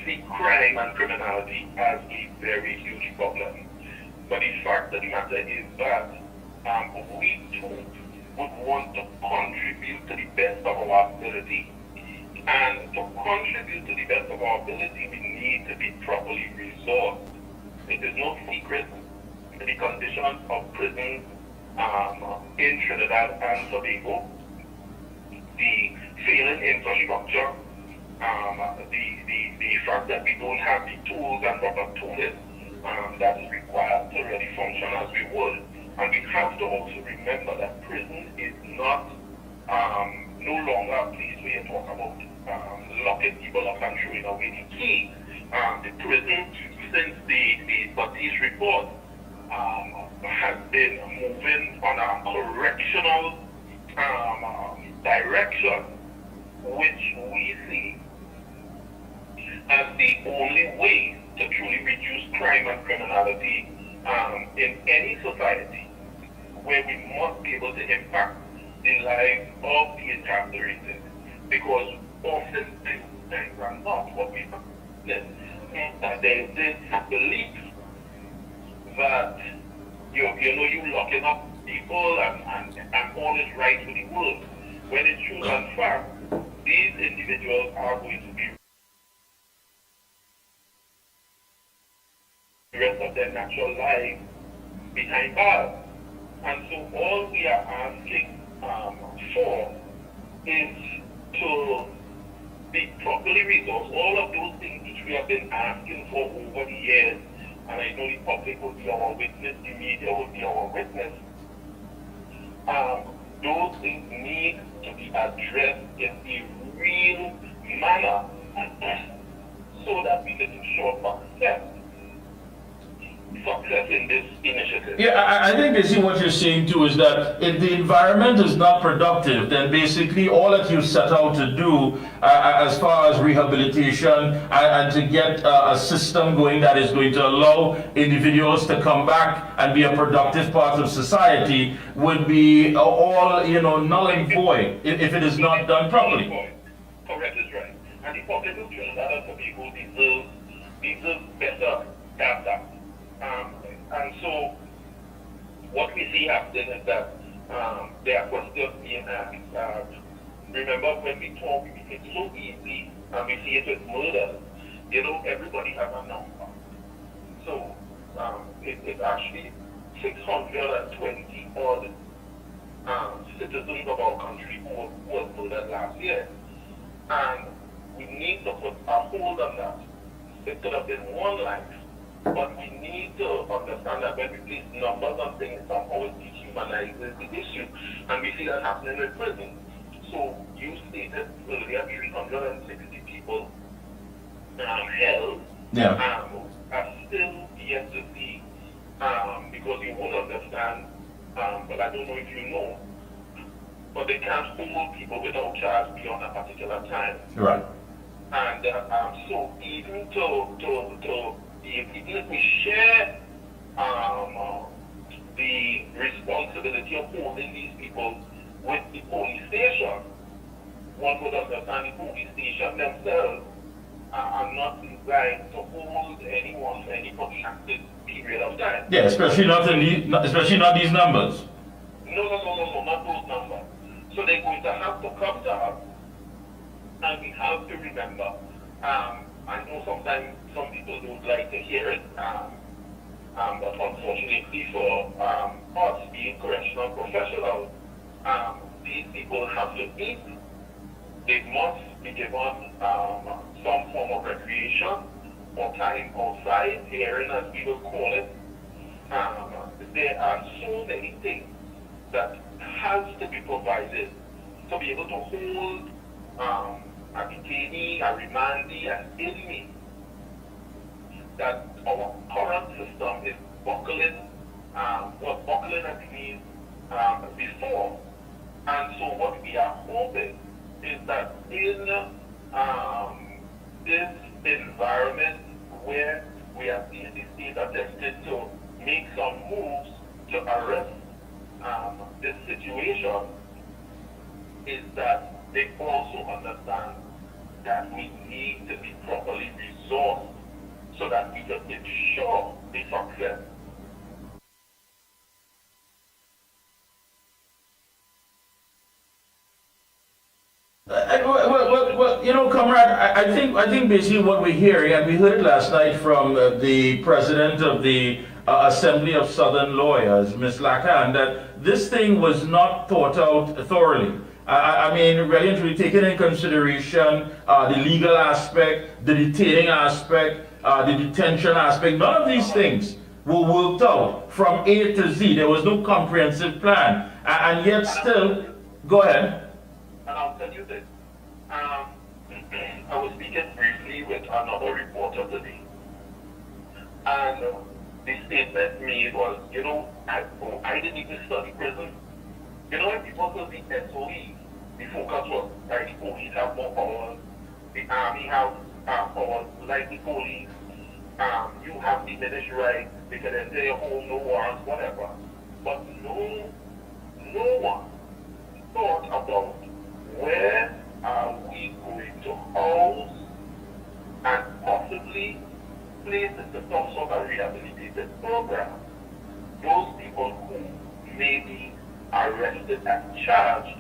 see crime and criminality as a very huge problem. But the fact of the matter is that we too would want to contribute to the best of our ability. And to contribute to the best of our ability, we need to be properly resourced. It is no secret the conditions of prisons in Trinidad and Tobago, the failing infrastructure, the fact that we don't have the tools and proper tools that is required to really function as we would. And we have to also remember that prison is not no longer a place where you talk about locking people up and throwing away the key. The prison, since the Batiste report, has been moving on a correctional direction, which we see as the only way to truly reduce crime and criminality in any society, where we must be able to impact the lives of the incarcerated, because often things are not what we that there's this belief that you locking up people and all is right with the world, when in truth and fact, these individuals are going to be the rest of their natural lives behind bars. And so all we are asking for is to be properly resourced. All of those things which we have been asking for over the years, and I know the public will be our witness, the media will be our witness, those things need to be addressed in a real manner so that we can ensure success in this initiative. Yeah, I think basically what you're saying too is that if the environment is not productive, then basically all that you set out to do as far as rehabilitation and to get a system going that is going to allow individuals to come back and be a productive part of society would be all, null and void if it is not done properly. Correct is right. And the public of Trinidad and Tobago deserves better than that. And so what we see happening is that there are questions being asked. Remember when we talk, it's so easy, and we see it with murder. Everybody has a number. So it's actually 620 odd citizens of our country who were murdered last year. And we need to put a hold on that. It could have been one life. But we need to understand that when we place numbers on things, somehow it dehumanizes the issue. And we see that happening in prison. So you stated earlier 360 people held are still yet to see, because you won't understand, but I don't know if you know, but they can't hold people without charge beyond a particular time. Right. And so even even if we share the responsibility of holding these people with the police station, one would understand the police station themselves are not designed to hold anyone for any protracted period of time. Yeah, especially not these numbers. No, not those numbers. So they're going to have to come to us, and we have to remember. I know sometimes some people don't like to hear it, but unfortunately for us being correctional professionals, these people have to eat. They must be given some form of recreation or time outside, hearing as we will call it. There are so many things that has to be provided to be able to hold a detainee, a remandee, an inmate, that our current system is buckling, was buckling at the knees before. And so what we are hoping is that in this environment where we are seeing the state attempted to make some moves to arrest this situation, is that they also understand that we need to be properly resourced so that we can ensure the success. Well, comrade, I think basically what we're hearing, and we heard it last night from the president of the Assembly of Southern Lawyers, Ms. Lacan, that this thing was not thought out thoroughly. I mean, really and truly taking in consideration the legal aspect, the detaining aspect, the detention aspect. None of these things were worked out from A to Z. There was no comprehensive plan. And yet still, go ahead. And I'll tell you this. I was speaking briefly with another reporter today. And the statement made was, I didn't even study prison. When people say the SOE, the focus was like the police have more powers, the army have powers, like the police, you have diminished rights, they can enter your home, no warrants, whatever. But no one thought about where are we going to house and possibly place into some sort of rehabilitated program those people who may be arrested and charged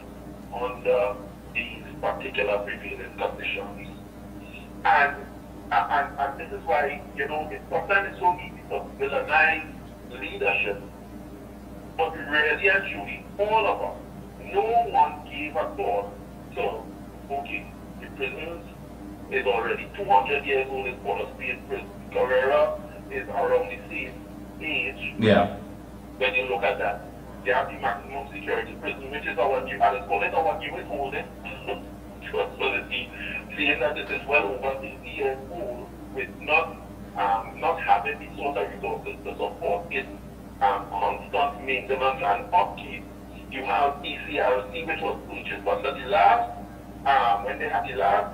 under these particular prevailing conditions. And this is why, sometimes it's so easy to villainize leadership. But really and truly, all of us, no one gave a thought to, okay, the prisons is already 200 years old, it's Port of State prison. Carrera is around the same age. Yeah. When you look at that, they have the maximum security prison, which is our new, let's call it our newest holding facility, saying that this is well over 50 years old with not having the sort of resources to support its constant maintenance and upkeep. You have ECRC, which was purchased under the last, when they had the last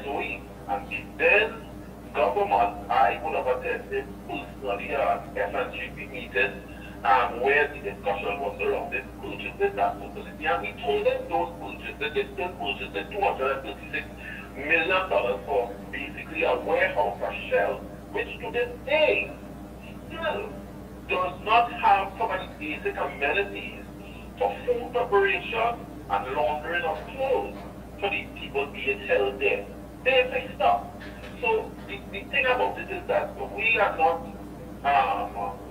SOE, and the then government, I would have attended personally FNGP meetings where the discussion was surrounded purchases that facility, and we told them those purchases, they still purchased $236 million for basically a warehouse, a shell, which to this day still does not have some of the basic amenities for food preparation and laundering of clothes for the people being held there. Basic stuff. So the thing about it is that we are not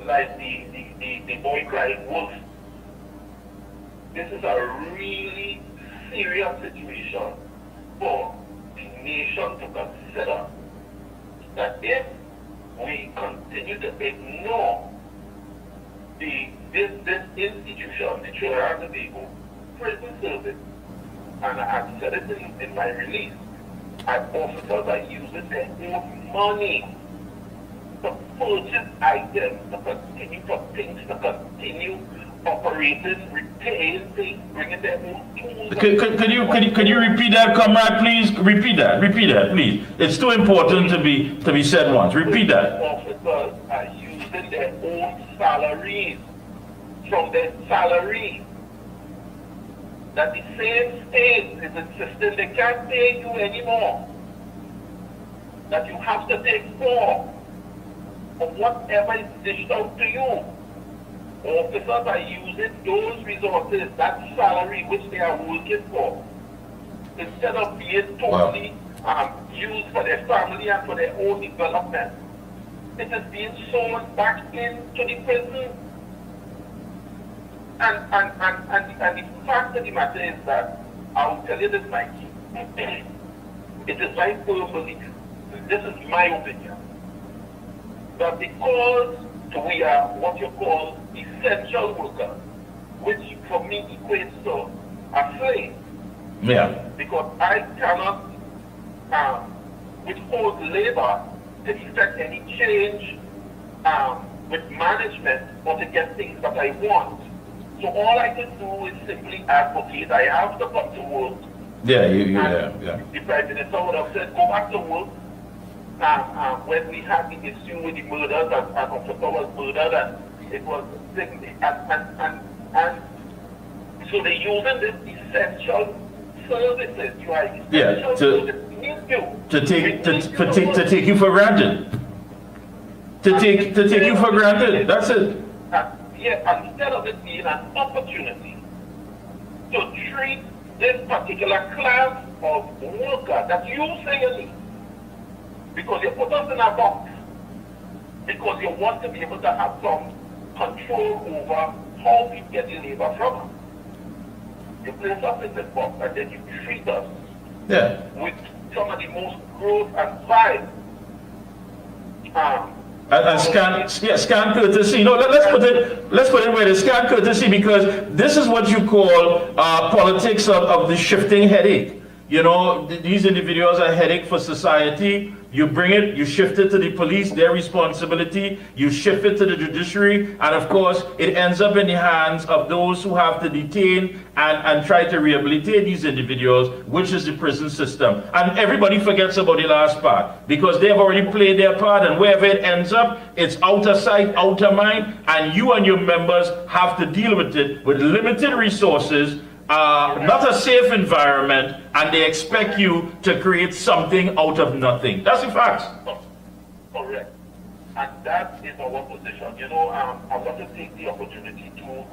like the boy crying wolf. This is a really serious situation for the nation to consider that if we continue to ignore this institution, the Trinidad and Tobago prison service, and I said it in my release, and officers are using their own money to purchase items, to continue for things, to continue operating, repairing things, bringing their own tools. Could you repeat that, comrade, please? Repeat that, please. It's too important to be said once. Repeat that. Officers are using their own salaries, from their salaries, that the same state is insisting they can't pay you anymore, that you have to take for whatever is dished out to you. Officers are using those resources, that salary which they are working for, instead of being totally used for their family and for their own development. It is being sold back into the prison. And the fact of the matter is that, I will tell you this, Mikey, it is my firm belief, this is my opinion, that because we are what you call essential workers, which for me equates to a slave. Yeah. Because I cannot withhold labor to effect any change with management or to get things that I want. So all I can do is simply advocate. I have to come to work. Yeah, The Prime Minister would have said, go back to work. When we had the issue with the murders and Officer was murdered, and it was and so they're using this essential services. You are essential services. To take you for granted. To take you for granted. That's it. Yeah, instead of it being an opportunity to treat this particular class of worker that you say you need, because you put us in a box, because you want to be able to have some control over how we get the labor from us. You place us in this box and then you treat us with some of the most gross and vile And scan courtesy. You know, let's put it where the scan courtesy, because this is what you call politics of the shifting headache. You know, these individuals are a headache for society. You bring it, you shift it to the police, their responsibility. You shift it to the judiciary, and of course, it ends up in the hands of those who have to detain and try to rehabilitate these individuals, which is the prison system. And everybody forgets about the last part, because they have already played their part, and wherever it ends up, it's out of sight, out of mind, and you and your members have to deal with it with limited resources, not a safe environment, and they expect you to create something out of nothing. That's the facts. Correct. And that is our position. You know, I want to take the opportunity to,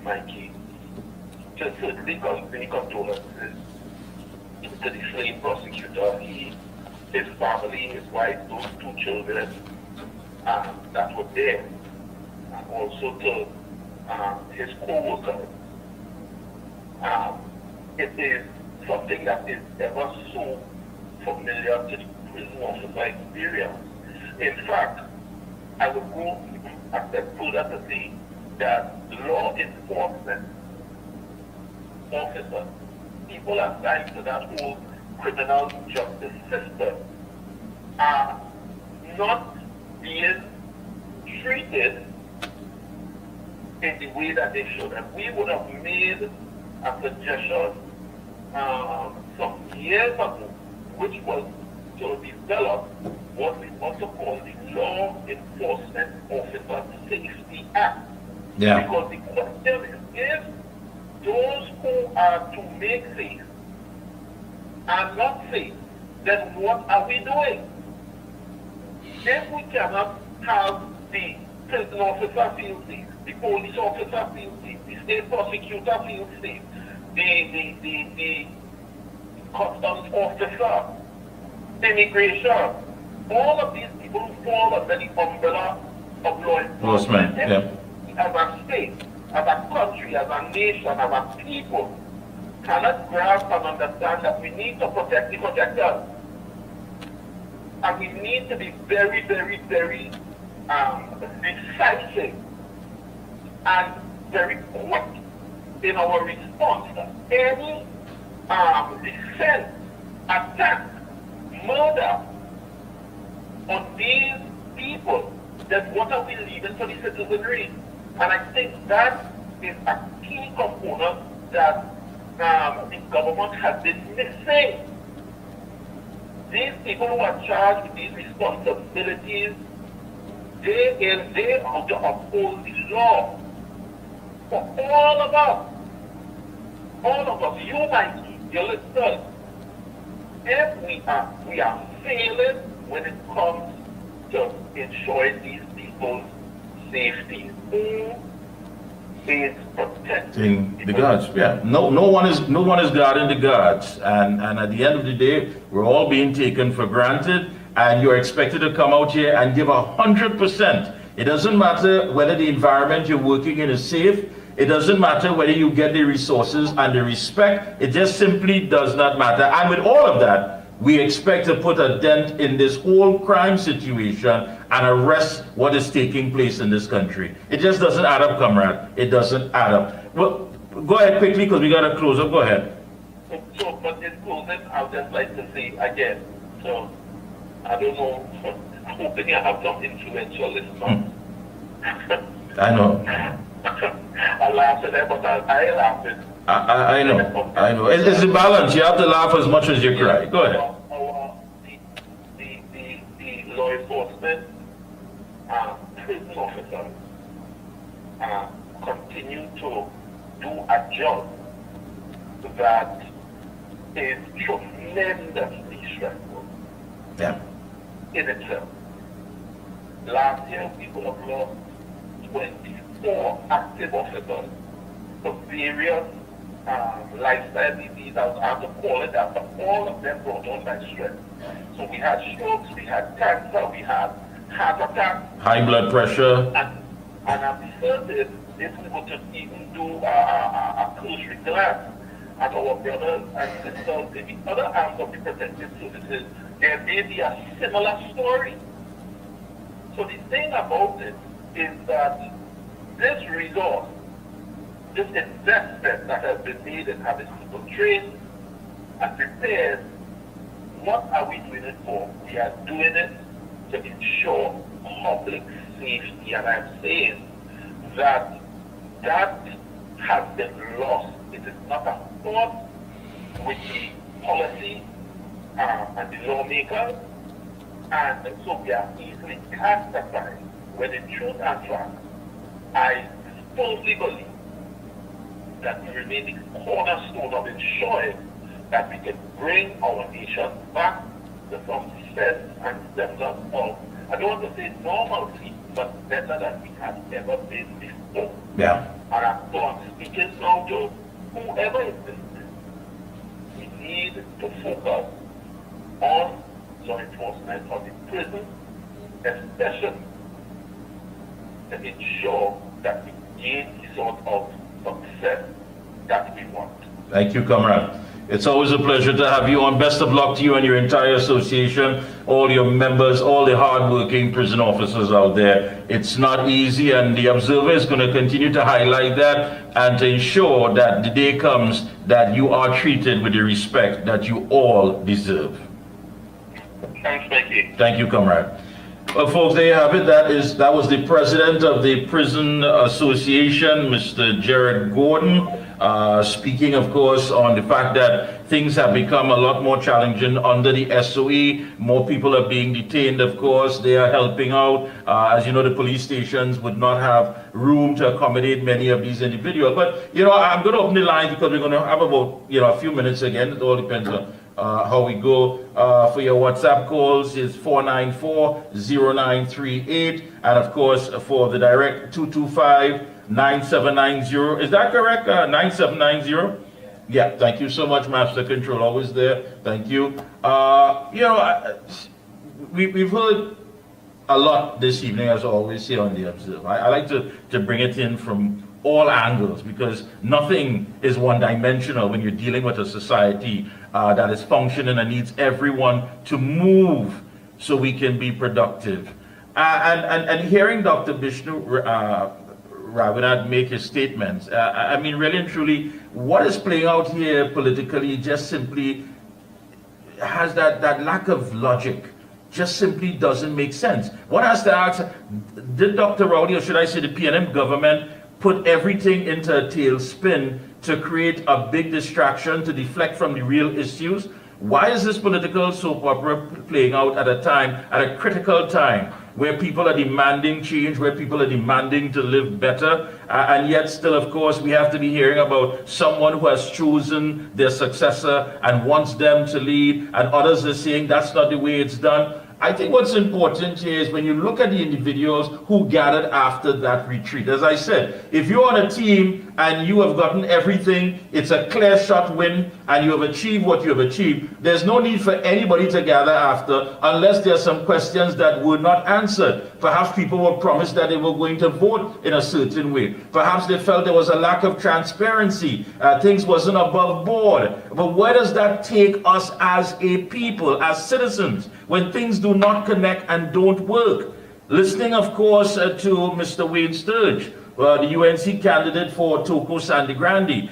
Mikey, to certainly convey condolences to the slain prosecutor, his family, his wife, those 2 children that were there, and also to his co-workers. It is something that is ever so familiar to the prison officer experience. In fact, I would go a step further to say that law enforcement officers, people assigned to that whole criminal justice system, are not being treated in the way that they should. And we would have made a suggestion some years ago, which was to develop what we also call the Law Enforcement Officer Safety Act. Yeah. Because the question is, if those who are to make safe are not safe, then what are we doing? If we cannot have the prison officer feel safe, the police officer feel safe, the state prosecutor feel safe, the customs officer, immigration, all of these people who fall under the umbrella of law enforcement, as a state, as a country, as a nation, as a people, cannot grasp and understand that we need to protect the protectors. And we need to be very, very, very decisive and very quick in our response to any dissent, attack, murder on these people. Then what are we leaving for the citizenry? And I think that is a key component that the government has been missing. These people who are charged with these responsibilities, day in, day out, to uphold the law. For all of us, you, Mikey, your listeners, if we are failing when it comes to ensuring these people's safety. Who is protecting the guards? Yeah, no one is guarding the guards, and at the end of the day, we're all being taken for granted, and you're expected to come out here and give 100%. It doesn't matter whether the environment you're working in is safe. It doesn't matter whether you get the resources and the respect. It just simply does not matter. And with all of that, we expect to put a dent in this whole crime situation and arrest what is taking place in this country. It just doesn't add up, comrade. It doesn't add up. Well, go ahead quickly, because we got to close up. Go ahead. So, but in closing, I would just like to say again, so, I don't know, I'm hoping I have some influential listeners. I know. I laugh at them, but I laugh at I know. It's a balance. You have to laugh as much as you cry. Go ahead. The law enforcement prison officers continue to do a job that is tremendously stressful in itself. Last year, we could have lost 24 active officers for various lifestyle diseases, I have to call it that, but all of them brought on by stress. So we had strokes, we had cancer, we had heart attacks, high blood pressure. And I'm certain if we were to even do a cursory glance at our brothers and sisters in the other arms of the protective services, there may be a similar story. So the thing about it is that this resource, this investment that has been made in having people trained and prepared, what are we doing it for? We are doing it to ensure public safety, and I'm saying that has been lost. It is not a thought with the policy and the lawmakers, and so we are easily cast aside. When in truth and fact, I firmly believe that we remain the cornerstone of ensuring that we can bring our nation back to some sense and semblance of, I don't want to say normalcy, but better than we have ever been before. Yeah. And I'm speaking now to whoever is listening. We need to focus on law enforcement of the prison, especially to ensure that we gain the sort of success that we want. Thank you, comrade. It's always a pleasure to have you on. Best of luck to you and your entire association, all your members, all the hard-working prison officers out there. It's not easy, and the Observer is going to continue to highlight that and to ensure that the day comes that you are treated with the respect that you all deserve. Thanks, Mickey. Thank you, comrade. Well, folks, there you have it. That was the president of the Prison Association, Mr. Jared Gordon, speaking, of course, on the fact that things have become a lot more challenging under the SOE. More people are being detained, of course. They are helping out. As you know, the police stations would not have room to accommodate many of these individuals. But, I'm going to open the line because we're going to have about, a few minutes again. It all depends on how we go. For your WhatsApp calls is 494-0938, and of course for the direct 225-9790. Is that correct? 9790? Yeah, thank you so much, Master Control. Always there. Thank you. We've heard a lot this evening, as always, here on The Observer. I like to bring it in from all angles, because nothing is one-dimensional when you're dealing with a society that is functioning and needs everyone to move so we can be productive. And hearing Dr. Bishnu Ravinath make his statements, I mean, really and truly, what is playing out here politically just simply has that lack of logic. Just simply doesn't make sense. One has to ask, did Dr. Rowley, or should I say the PNM government, put everything into a tailspin to create a big distraction, to deflect from the real issues? Why is this political soap opera playing out at a time, at a critical time, where people are demanding change, where people are demanding to live better, and yet still, of course, we have to be hearing about someone who has chosen their successor and wants them to lead, and others are saying that's not the way it's done. I think what's important here is when you look at the individuals who gathered after that retreat. As I said, if you're on a team and you have gotten everything, it's a clear shot win, and you have achieved what you have achieved, there's no need for anybody to gather after unless there are some questions that were not answered. Perhaps people were promised that they were going to vote in a certain way. Perhaps they felt there was a lack of transparency. Things wasn't above board. But where does that take us as a people, as citizens, when things do not connect and don't work? Listening, of course, to Mr. Wayne Sturge, the UNC candidate for Toko Sandy Grande,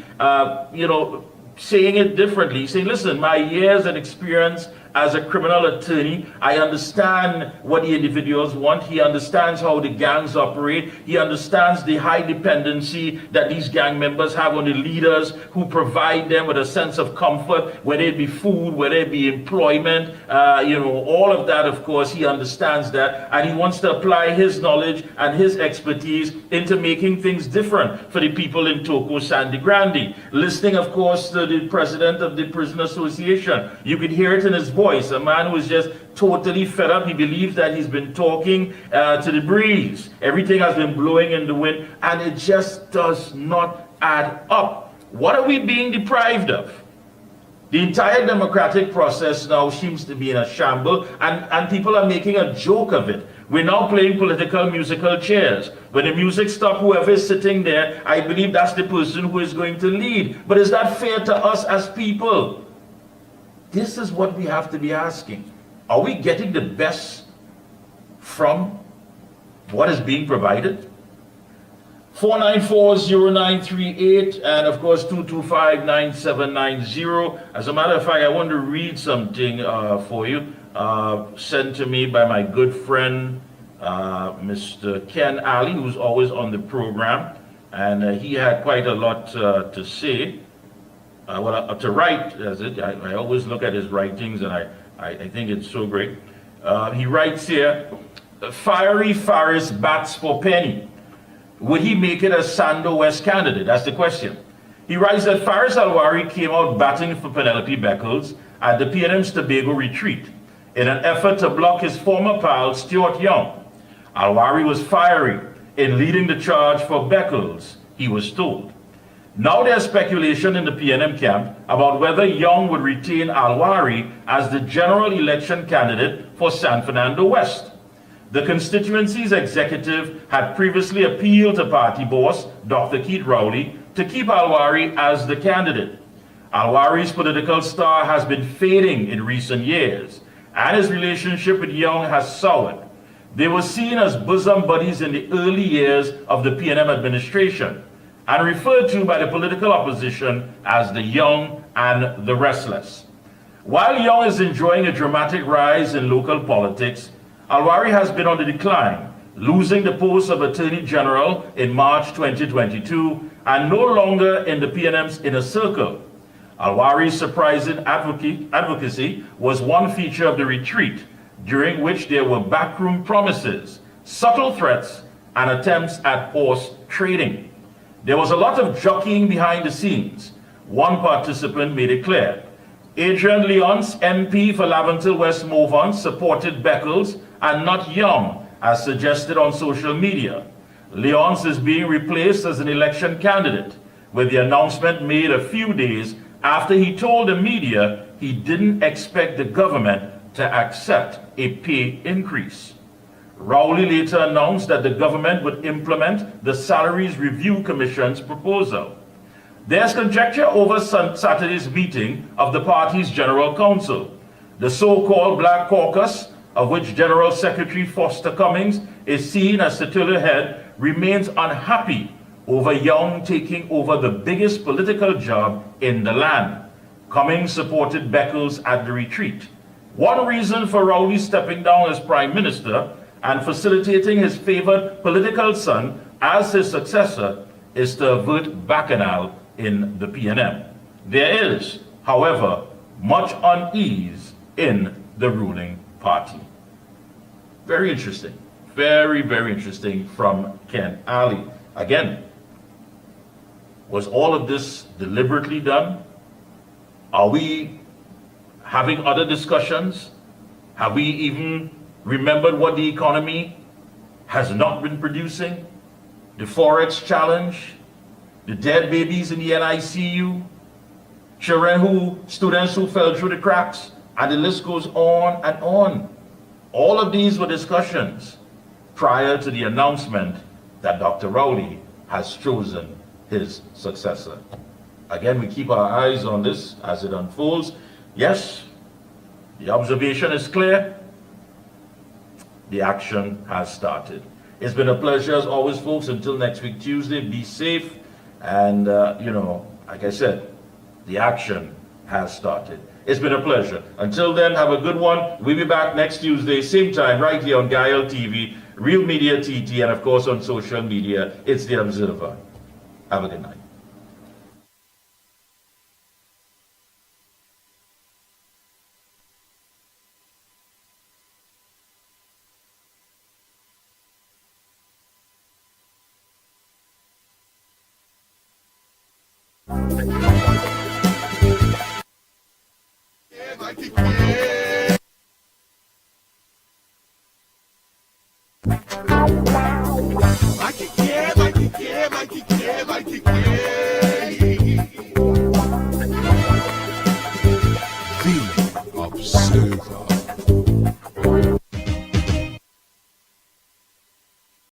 saying it differently, saying, listen, my years and experience as a criminal attorney, I understand what the individuals want. He understands how the gangs operate. He understands the high dependency that these gang members have on the leaders who provide them with a sense of comfort, whether it be food, whether it be employment, all of that, of course, he understands that. And he wants to apply his knowledge and his expertise into making things different for the people in Toko Sandy Grande. Listening, of course, to the president of the Prison Association, you could hear it in his voice. A man who is just totally fed up. He believes that he's been talking to the breeze. Everything has been blowing in the wind, and it just does not add up. What are we being deprived of? The entire democratic process now seems to be in a shamble, and people are making a joke of it. We're now playing political musical chairs. When the music stops, whoever is sitting there, I believe that's the person who is going to lead. But is that fair to us as people? This is what we have to be asking. Are we getting the best from what is being provided? 4940938 and of course 2259790. As a matter of fact, I want to read something for you sent to me by my good friend Mr. Ken Ali, who's always on the program, and he had quite a lot to say, to write. I always look at his writings and I think it's so great. He writes here, "Fiery Faris bats for penny. Would he make it as Sando West candidate?" That's the question. He writes that Faris Alwari came out batting for Penelope Beckles at the PNM's Tobago retreat in an effort to block his former pal Stuart Young. Alwari was fiery in leading the charge for Beckles, he was told. Now there's speculation in the PNM camp about whether Young would retain Alwari as the general election candidate for San Fernando West. The constituency's executive had previously appealed to party boss Dr. Keith Rowley to keep Alwari as the candidate. Alwari's political star has been fading in recent years, and his relationship with Young has soured. They were seen as bosom buddies in the early years of the PNM administration, and referred to by the political opposition as the Young and the Restless. While Young is enjoying a dramatic rise in local politics, Alwari has been on the decline, losing the post of Attorney General in March 2022 and no longer in the PNM's inner circle. Alwari's surprising advocacy was one feature of the retreat, during which there were backroom promises, subtle threats, and attempts at horse trading. There was a lot of jockeying behind the scenes. One participant made it clear. Adrian Leonce, MP for Laventille West Morvan, supported Beckles and not Young, as suggested on social media. Leonce is being replaced as an election candidate, with the announcement made a few days after he told the media he didn't expect the government to accept a pay increase. Rowley later announced that the government would implement the Salaries Review Commission's proposal. There's conjecture over Saturday's meeting of the party's General Council. The so-called Black Caucus, of which General Secretary Foster Cummings is seen as the head, remains unhappy over Young taking over the biggest political job in the land. Cummings supported Beckles at the retreat. One reason for Rowley stepping down as Prime Minister and facilitating his favored political son as his successor is to avert bacchanal in the PNM. There is, however, much unease in the ruling party. Very interesting. Very, very interesting from Ken Ali. Again, was all of this deliberately done? Are we having other discussions? Have we even remembered what the economy has not been producing? The Forex challenge, the dead babies in the NICU, students who fell through the cracks, and the list goes on and on. All of these were discussions prior to the announcement that Dr. Rowley has chosen his successor. Again, we keep our eyes on this as it unfolds. Yes, the observation is clear. The action has started. It's been a pleasure as always, folks. Until next week, Tuesday, be safe. And, like I said, the action has started. It's been a pleasure. Until then, have a good one. We'll be back next Tuesday, same time, right here on Gael TV, Real Media TT, and of course on social media. It's The Observer. Have a good night. I can